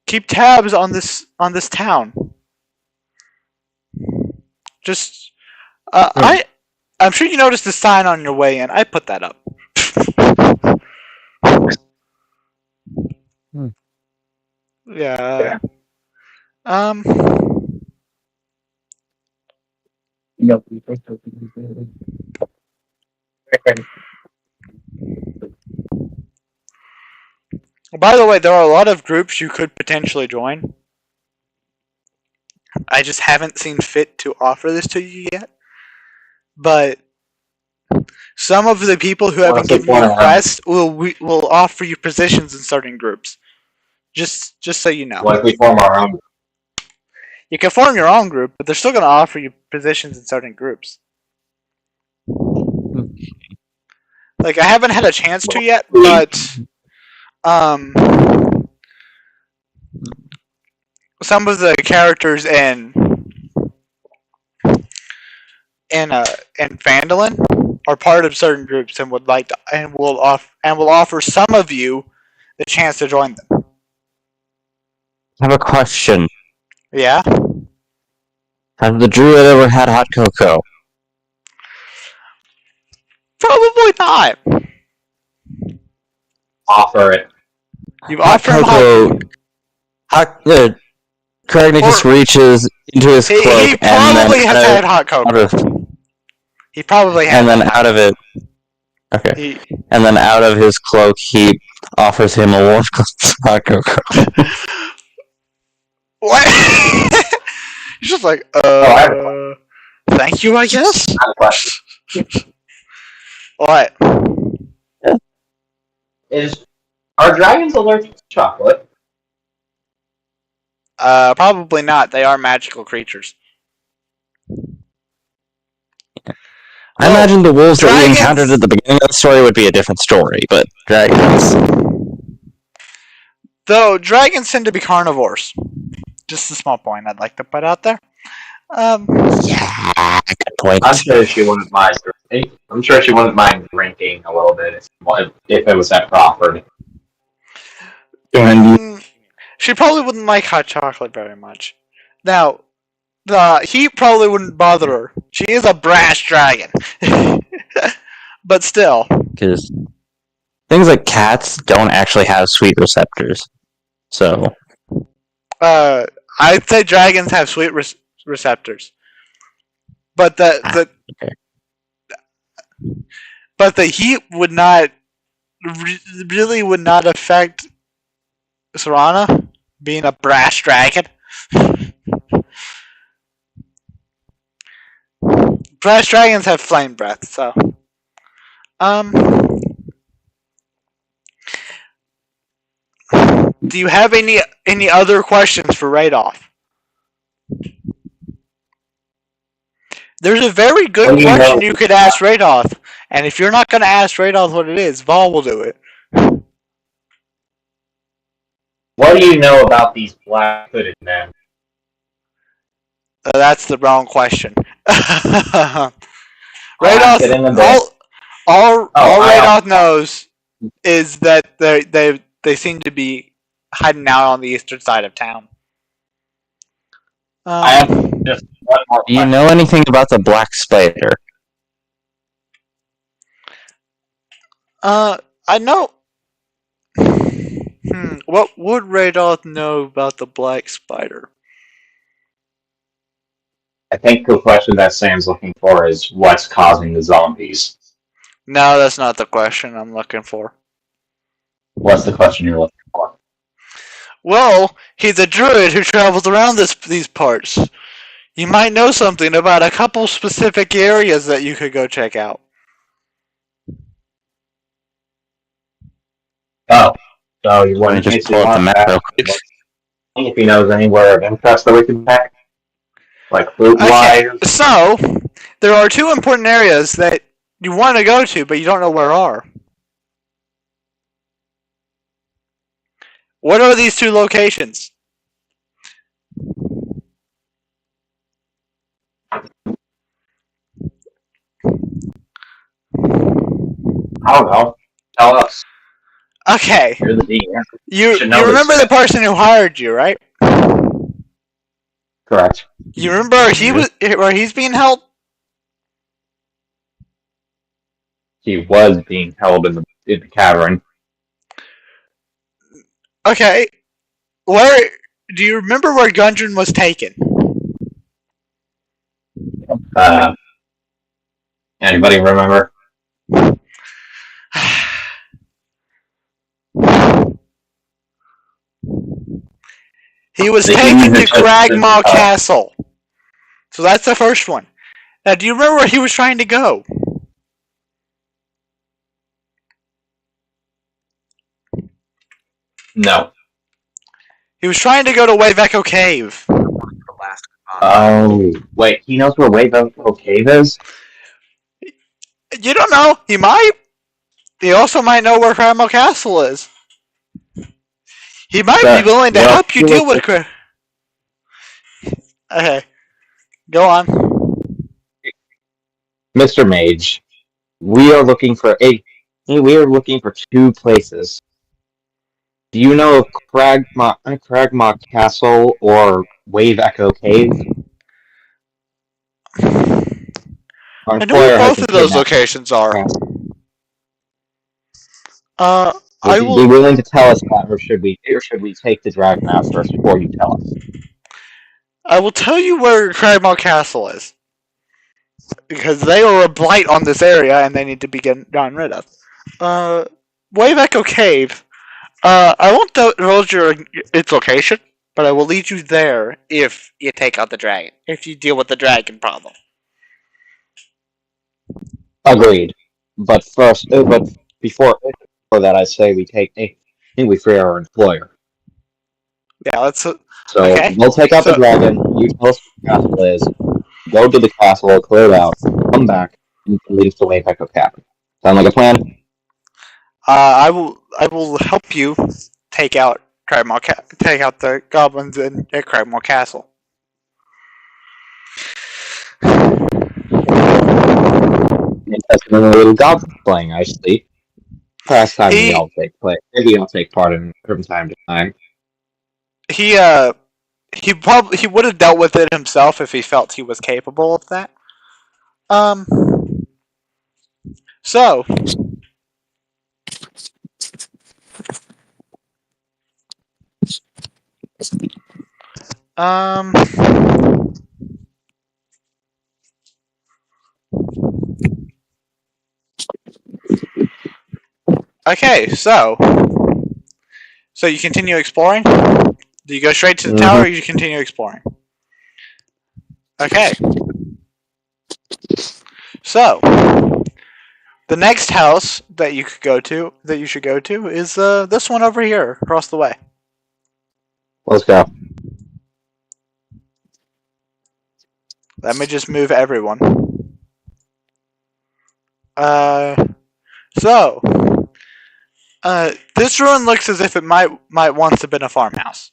keep tabs on this town. Just I'm sure you noticed the sign on your way in. I put that up. Yeah. By the way, there are a lot of groups you could potentially join. I just haven't seen fit to offer this to you yet. But some of the people who have been giving you requests will offer you positions in certain groups. Just so you know. What if we form our own? You can form your own group, but they're still going to offer you positions in certain groups. Like, I haven't had a chance to yet, but some of the characters in Phandalin are part of certain groups and would like to, and will offer some of you the chance to join them. I have a question. Yeah? Has the druid ever had hot cocoa? Probably not. Offer it. You've Hot offered him cocoa. Craig just reaches into his cloak he probably has had hot cocoa. He probably has. And then out of it, okay. And then out of his cloak, he offers him a warm hot cocoa. What? He's just like, thank you, I guess. I have a question. What? Are dragons allergic to chocolate? Probably not. They are magical creatures. I imagine the wolves that we encountered at the beginning of the story would be a different story, but dragons. Though dragons tend to be carnivores. Just a small point I'd like to put out there. Yeah, good point. I'm sure she wouldn't mind. I'm sure she wouldn't mind drinking a little bit if it was that proffered. She probably wouldn't like hot chocolate very much. Now, the heat probably wouldn't bother her. She is a brash dragon. But still. Because things like cats don't actually have sweet receptors. So. I'd say dragons have sweet receptors. But the heat would not really would not affect Serana being a brash dragon. Brash dragons have flame breath, so do you have any other questions for Radoff? There's a very good question you could ask Radoff, and if you're not going to ask Radoff what it is, Vol will do it. What do you know about these black hooded men? That's the wrong question. Radoff, all Radoff knows is that they seem to be hiding out on the eastern side of town. I have just one more Do you know anything about the black spider? I know. What would Radoff know about the black spider? I think the question that Sam's looking for is what's causing the zombies. No, that's not the question I'm looking for. What's the question you're looking for? Well, he's a druid who travels around these parts. You might know something about a couple specific areas that you could go check out. Oh, so you Let me want just basically pull up the want map that? real quick. If he knows anywhere of interest that we can check, like food Okay, wise. so there are two important areas that you want to go to, but you don't know where are. What are these two locations? I don't know. Tell us. Okay, You're the DM. you should know this remember the shit. person who hired you, right? Correct. You remember where he's being held? He was being held in the cavern. Okay, where do you remember where Gundren was taken? Anybody remember? He was The taken to English Cragmaw Castle. So that's the first one. Now, do you remember where he was trying to go? No. He was trying to go to Wave Echo Cave. The last Oh, wait. He knows where Wave Echo Cave is? You don't know. He might. He also might know where Cragmaw Castle is. He might be willing to help you deal with Okay. Go on. Mr. Mage, we are looking for two places. Do you know of Cragmaw Castle or Wave Echo Cave? Our I know where employer has both been of those kidnapped. locations are. Would I you be will. willing to tell us that, or should we take the dragon out first before you tell us? I will tell you where Cragmaw Castle is. Because they are a blight on this area and they need to be gotten rid of. Wave Echo Cave. I won't divulge its location, but I will lead you there if you take out the dragon. If you deal with the dragon problem. Agreed. But before that, I say we free our employer. Yeah, let's. So Okay. we'll take out the dragon. You tell us where the castle is. Go to the castle, clear it out, come back, and lead us to Wave Echo Cavern. Sound like a plan? I will help you take out take out the goblins at Cragmore Castle. Interesting in a little goblin playing, I see. Perhaps time we all take play. Maybe I'll take part in from time to time. He would have dealt with it himself if he felt he was capable of that. So okay, so you continue exploring? Do you go straight to the tower or you continue exploring? Okay. So the next house that you should go to is this one over here, across the way. Let's go. Let me just move everyone. This ruin looks as if it might once have been a farmhouse.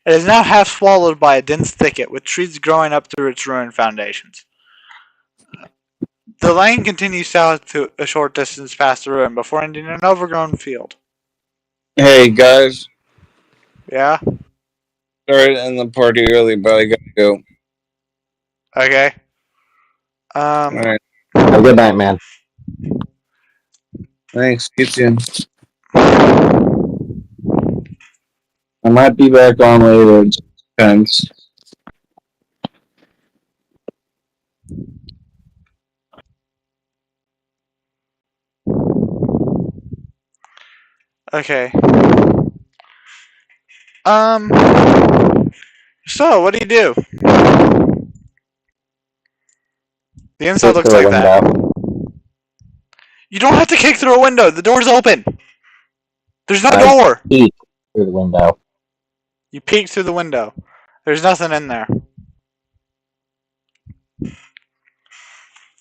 It is now half swallowed by a dense thicket, with trees growing up through its ruined foundations. The lane continues south to a short distance past the ruin before ending in an overgrown field. Hey guys, Yeah? sorry to end the party early, but I gotta go. Okay. Alright, Have a good night, man. thanks, you too. I might be back on later, it depends. Okay. So, what do you do? The inside looks like that. You don't have to kick through a window, the door's open! There's no I door! peek through the window. You peek through the window. There's nothing in there.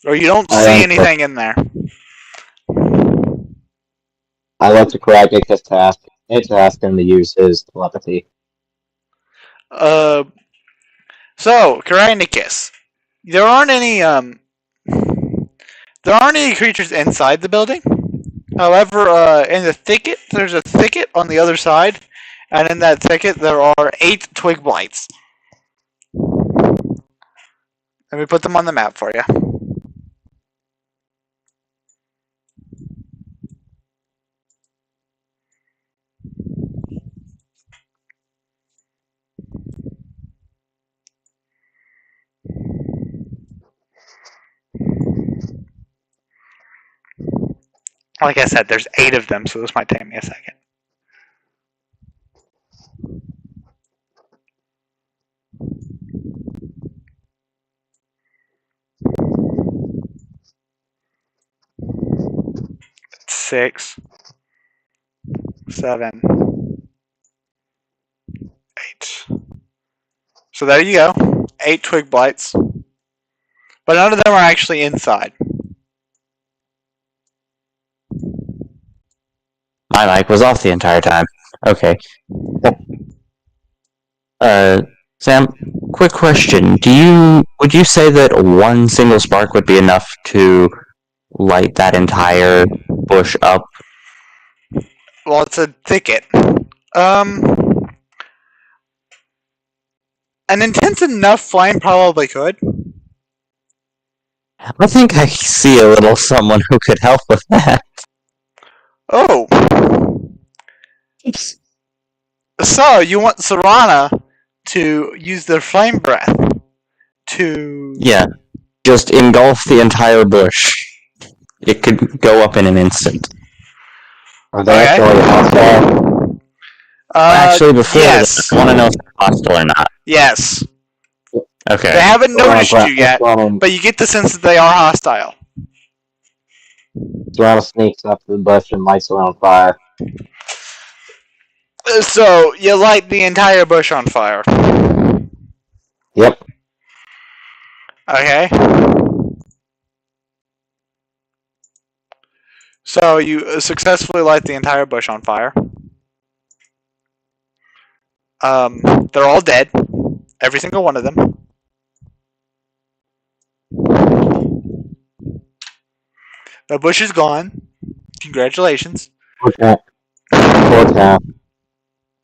Or you don't I see am- anything in there. I like to Karagekis to ask him to use his telepathy. So, Karanicus, there aren't any creatures inside the building. However, in the thicket, there's a thicket on the other side, and in that thicket there are 8 twig blights. Let me put them on the map for you. Like I said, there's 8 of them, so this might take me a second. It's 6, 7, 8. So there you go. 8 twig blights. But none of them are actually inside. My mic was off the entire time. Okay. Sam, quick question. Would you say that one single spark would be enough to light that entire bush up? Well, it's a thicket. An intense enough flame probably could. I think I see a little someone who could help with that. Oh. So, you want Serana to use their flame breath to... Yeah. Just engulf the entire bush. It could go up in an instant. Are they actually hostile? Actually, before yes. this, I want to know if they're hostile or not. Yes. Okay. They haven't noticed you yet, Serana but you get the sense that they are hostile. sneaks up to the bush and lights it on fire. So, you light the entire bush on fire. Yep. Okay. So, you successfully light the entire bush on fire. They're all dead. Every single one of them. The bush is gone. Congratulations.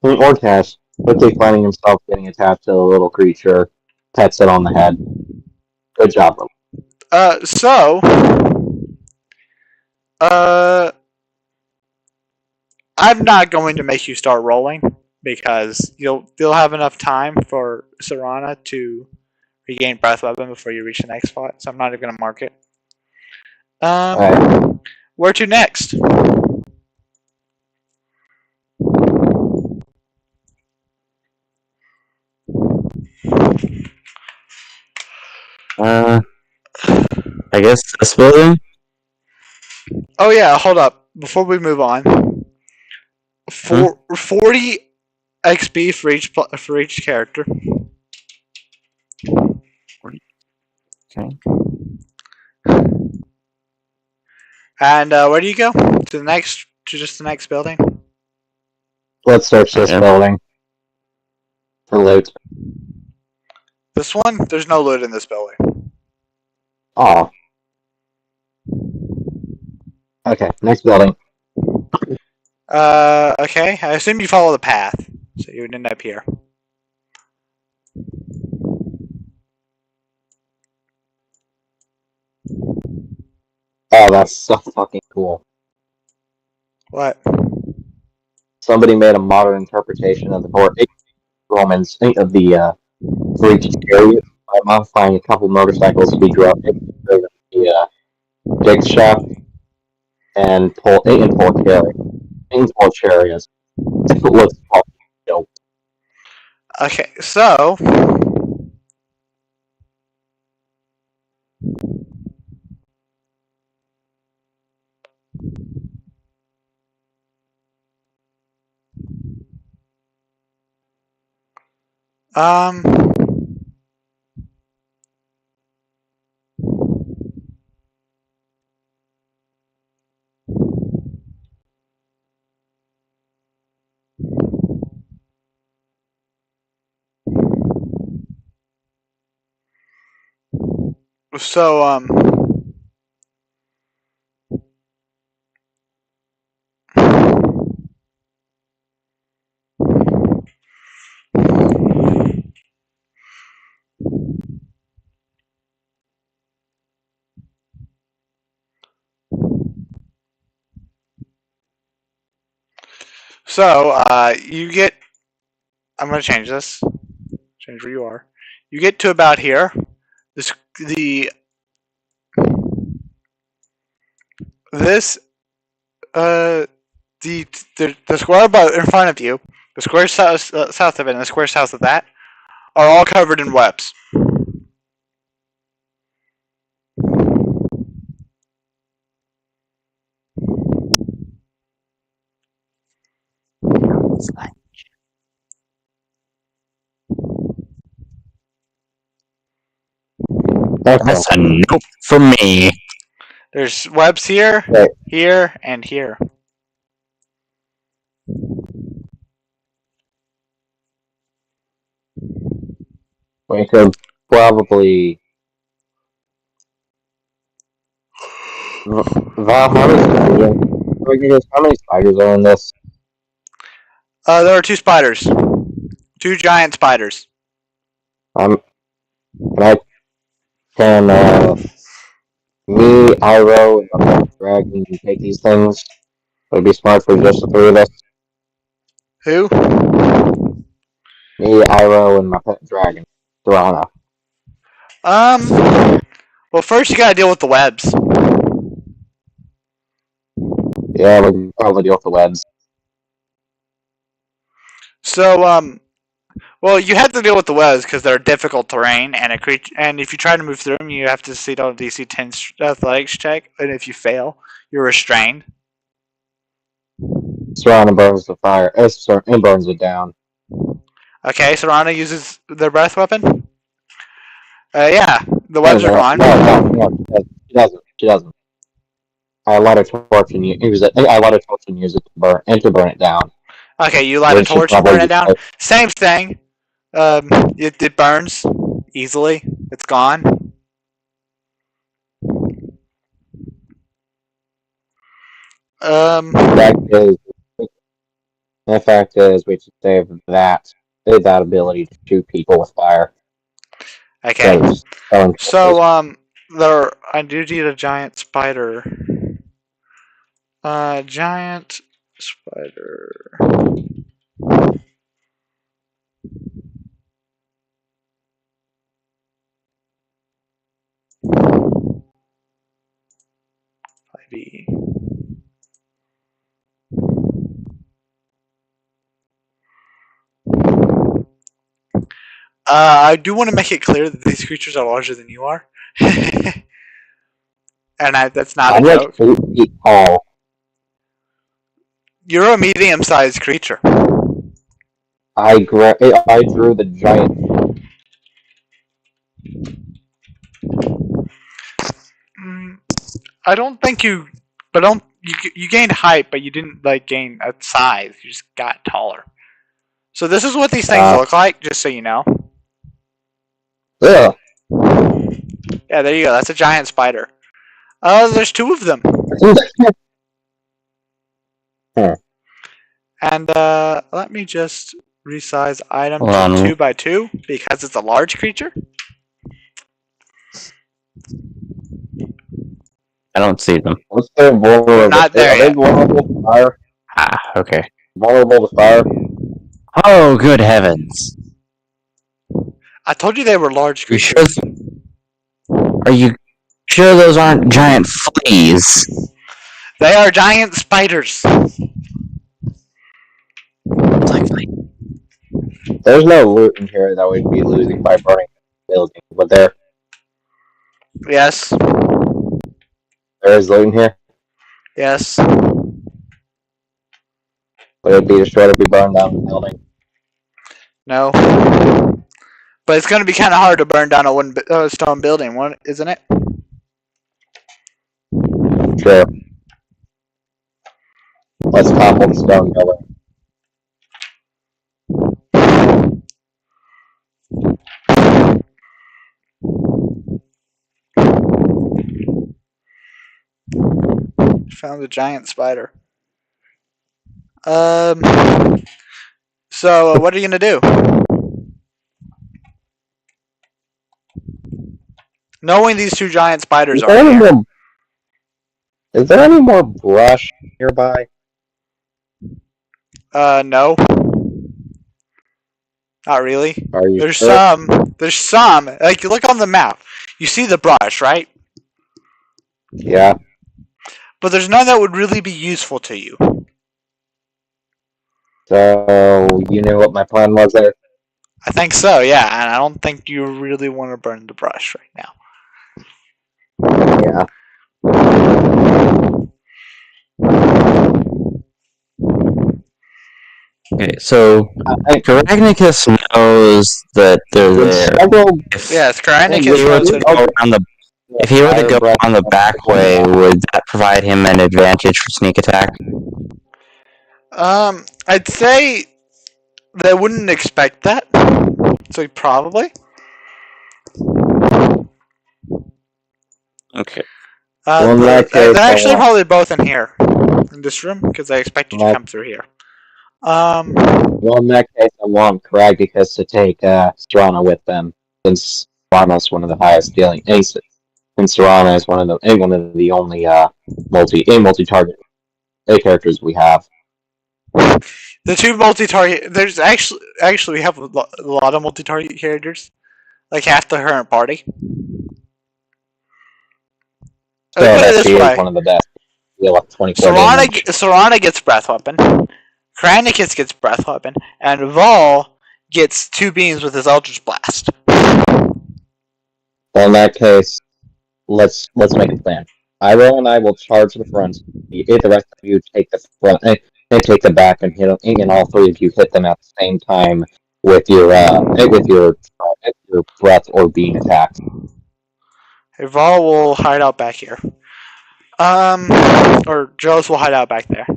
Orcash, quickly finding himself getting attached to a little creature, pets it on the head. Good job. I'm not going to make you start rolling because you'll have enough time for Serana to regain breath weapon before you reach the next spot. So I'm not even going to mark it. Right. Where to next? I guess this building? Oh yeah, hold up. Before we move on, 40 XP for each character. Okay. And where do you go? To just the next building? Let's search this building for loot. This one? There's no loot in this building. Aw. Okay, next building. Okay. I assume you follow the path, so you would end up here. Oh, that's so fucking cool. What? Somebody made a modern interpretation of the Romans of the breach area by modifying a couple motorcycles to be the Dick's shop and pull chariots. It looks fucking dope. Okay, so Um. So, you get. I'm gonna change this. Change where you are. You get to about here. This the square above in front of you, the square south of it, and the square south of that are all covered in webs. That's a nope for me. There's webs here, Right. here, and here. We could probably. Val, how many spiders are in this? There are 2 spiders, 2 giant spiders. Can me, Iro, and my pet dragon take these things? Would it be smart for just the 3 of us? Who? Me, Iro, and my pet dragon, Serana. Well, first you gotta deal with the webs. Yeah, we can probably deal with the webs. So, well, you have to deal with the webs because they're difficult terrain, and and if you try to move through them, you have to succeed on a DC 10 athletics check, and if you fail, you're restrained. Serana burns the fire. It burns it down. Okay, Serana uses their breath weapon. Yeah, the webs are gone. No, she doesn't. I light a torch and use it. I light a torch and use it to burn it down. Okay, you light a torch and burn it down. Same thing. It burns easily. It's gone. The fact is, we should save that ability to shoot people with fire. Okay. So, I do need a giant spider. Giant spider. Ivy. I do want to make it clear that these creatures are larger than you are. And that's not a joke. I'm like 8 feet tall. You're a medium-sized creature. I drew the giant. I don't think you, but you gained height, but you didn't like gain a size. You just got taller. So this is what these things look like, just so you know. Yeah. Yeah, there you go. That's a giant spider. There's 2 of them. And let me just resize item to 2 by 2 because it's a large creature. I don't see them. What's their vulnerable? They're not there yet. Are they vulnerable to fire? Ah, okay. Vulnerable to fire? Oh, good heavens. I told you they were large You creatures. sure? Are you sure those aren't giant fleas? They are giant spiders. There's no loot in here that we'd be losing by burning the building, but there Yes. is loot in here. Yes. Would it be destroyed if we burned down the building? No. But it's going to be kind of hard to burn down a stone building, isn't it? Sure. Let's topple the stone building. Found a giant spider. So what are you gonna do? Knowing these two giant spiders Is there are any here. more? Is there any more brush nearby? No. Not really. Are you There's sure? some. There's some. Like, look on the map. You see the brush, right? Yeah. But there's none that would really be useful to you. So you knew what my plan was there. I think so, yeah. And I don't think you really want to burn the brush right now. Yeah. Okay, so Caragnicus knows that they're there. Yes, If he were to go around the If he were to go on the back way, would that provide him an advantage for sneak attack? I'd say they wouldn't expect that. So probably. Okay. Well, in that They're case, actually probably both in here, in this room, because I expect you to come through here. Well, in that case, I want Caragnicus to take Serana with them, since Serana's one of the highest dealing aces. And Serana is one of the only multi-target characters we have. The two multi-target. There's actually we have a lot of multi-target characters, like half the current party. So Put it that this she way. is one of the best. Deal with 24 damage. Serana gets breath weapon. Kranikis gets breath weapon, and Vol gets 2 beams with his Eldritch Blast. Well, in that case, let's make a plan. Iroh and I will charge the front. The rest of you take the front. They take the back and hit them, and all three of you hit them at the same time with your breath or beam attacks. Hey, Vol will hide out back here. Or Joth will hide out back there.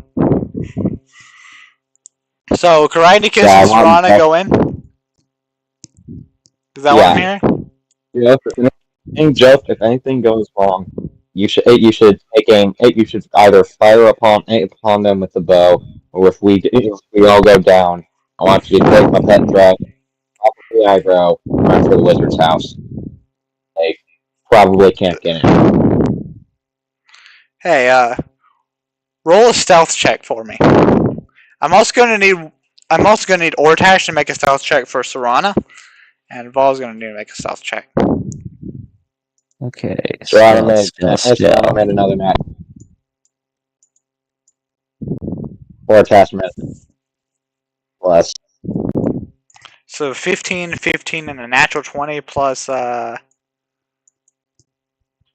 So Karainicus and Serana go in. Is that what I'm hearing? Yeah. Joth, if anything goes wrong, you should take aim. You should either fire upon them with the bow, or if we all go down, I want you to take my pet dragon off of the eyebrow, run for the wizard's house. They probably can't get in. Hey, roll a stealth check for me. I'm also gonna need Ortash to make a stealth check for Serana, and Vol's gonna need to make a stealth check. Okay. Serana made another match. Ortash made plus. So 15, 15, and a natural 20 plus Yeah,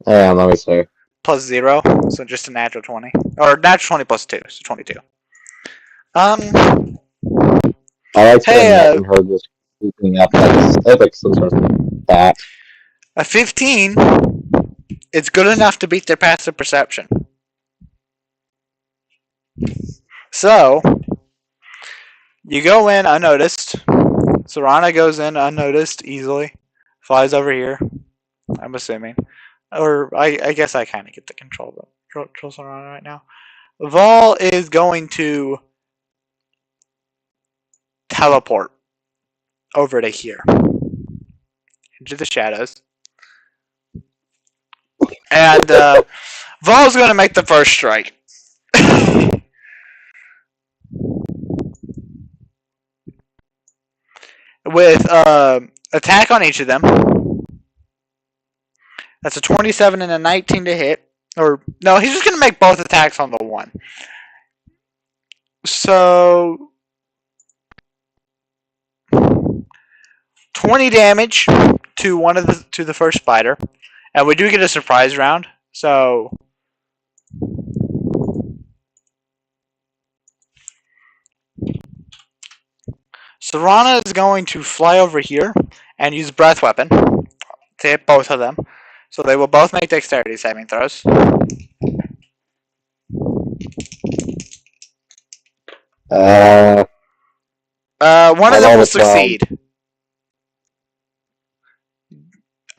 let me see. plus 0, so just a natural 20. Or natural 20 plus 2, so 22. I like to imagine her just keeping up like some sort of stat. A 15 is good enough to beat their passive perception. So, you go in unnoticed. Serana goes in unnoticed easily. Flies over here, I'm assuming. Or, I guess I kind of get the control Serana right now. Vol is going to teleport over to here. Into the shadows. And Vol's going to make the first strike. With attack on each of them. That's a 27 and a 19 to hit. Or, no, he's just going to make both attacks on the one. So, 20 damage to the first spider. And we do get a surprise round. So, Serana is going to fly over here and use Breath Weapon to hit both of them. So they will both make dexterity saving throws. Uh, One of them rolled will a 12. succeed.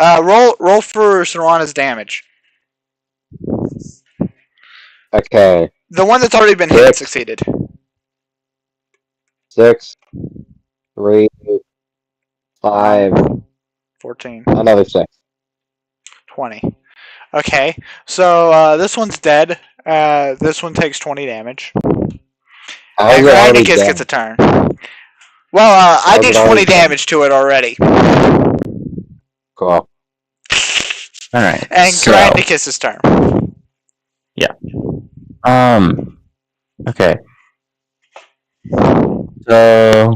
Roll for Serana's damage. Okay. The one that's already been hit 6, succeeded. 6, 3, 5, 14, another 6. 20. Okay, so this one's dead. This one takes 20 damage. How And is it already Granicus dead? gets a turn. Well, I How is did it already 20 dead? damage to it already. Cool. Alright. And So, Granicus' turn. okay. So,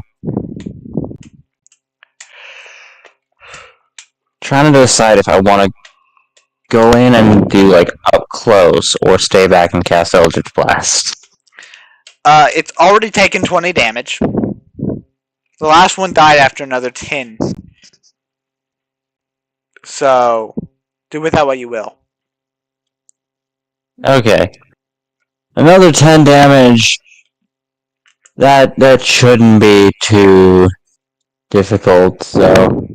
trying to decide if I want to go in and do like up close or stay back and cast Eldritch Blast. It's already taken 20 damage. The last one died after another 10. So, do with that what you will. Okay. Another 10 damage. That shouldn't be too difficult, so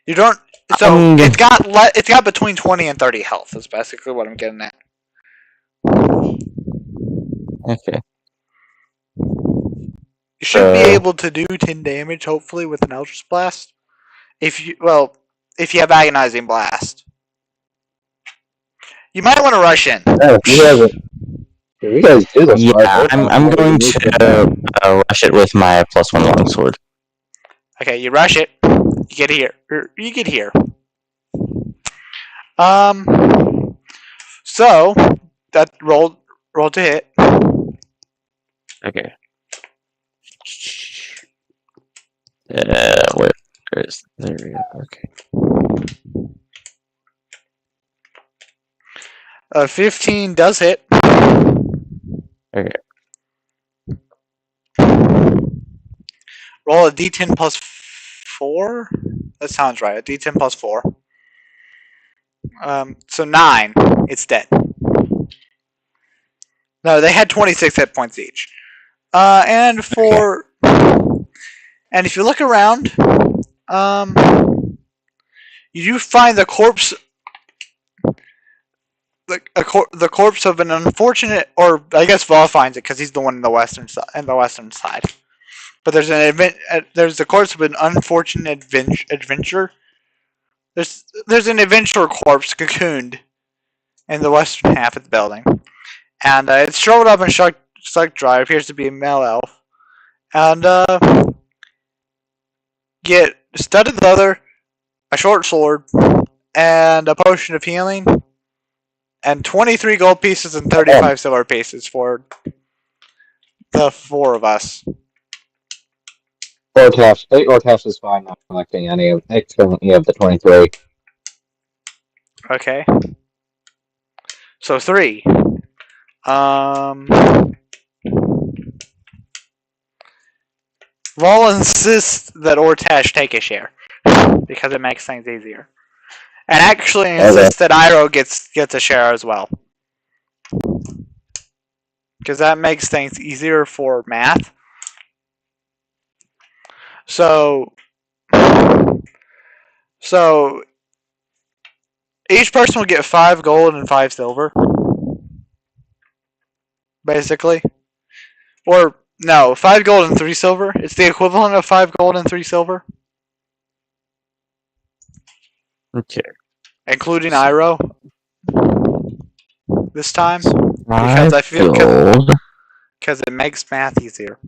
You don't. So I'm g- it's got between 20 and 30 health. Is basically what I'm getting at. okay. You should be able to do 10 damage, hopefully, with an Eldritch Blast. If you have Agonizing Blast. You might want to rush in. Yeah, if you guys do this right, Yeah, I'm going to rush it with my +1 longsword. Okay, you rush it. You get here. You get here. So that roll to hit. Okay. Where is there we go. Okay. 15 does hit. Okay. Roll a d10 plus 4. That sounds right. A d10 plus 4. So 9. It's dead. No, they had 26 hit points each. And if you look around, you do find the corpse. The corpse of an unfortunate, or I guess Vol finds it because he's the one in the western side. But there's the corpse of an unfortunate adventurer. There's an adventurer corpse cocooned in the western half of the building, and it's shriveled up and sucked dry. It appears to be a male elf, and get studded leather, a short sword, and a potion of healing, and 23 gold pieces and 35 silver pieces for the 4 of us. Orcash is fine, not collecting any of the 23. Okay. So 3. Vol insists that Ortash take a share because it makes things easier, and actually insists that Iroh gets a share as well because that makes things easier for math. So each person will get 5 gold and 5 silver, basically, or no, 5 gold and 3 silver. It's the equivalent of 5 gold and 3 silver. Okay. Including Iroh this time. Because I feel because it makes math easier.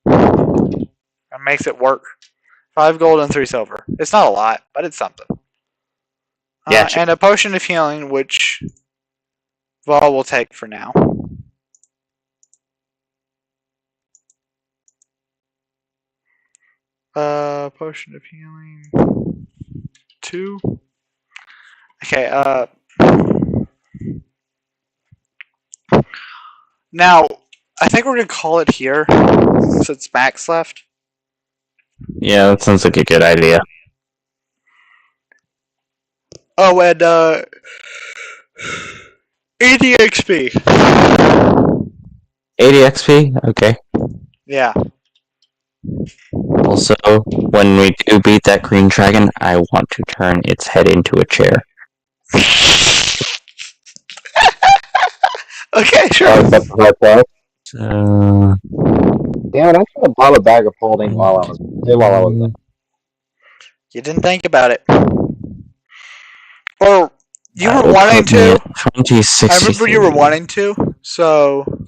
It makes it work. 5 gold and 3 silver. It's not a lot, but it's something. Gotcha. And a potion of healing, which Vol will take for now. Potion of healing 2. Okay, now I think we're gonna call it here since Max left. Yeah, that sounds like a good idea. Oh, and EDXP. 80 XP? Okay. Yeah. Also, when we do beat that green dragon, I want to turn its head into a chair. Okay, sure. Okay. So... Damn it! I should have bought a bag of holding while I was there. You didn't think about it. Or you That were will wanting put me to. at 2063. I remember you were wanting to. So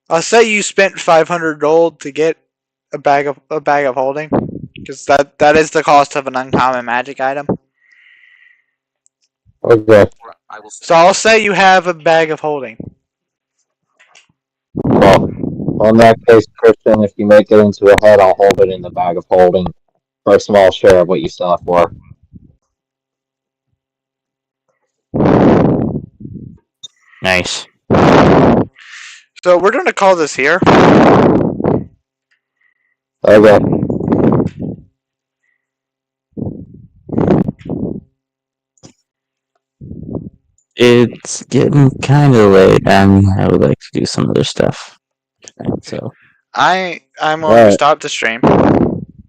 I'll say you spent 500 gold to get a bag of holding, because that is the cost of an uncommon magic item. Okay. I will So I'll say you have a bag of holding. Well, in that case, Christian, if you make it into a head, I'll hold it in the bag of holding for a small share of what you sell it for. Nice. So we're going to call this here. Okay. It's getting kind of late, and I would like to do some other stuff. So I'm going to Alright. stop the stream.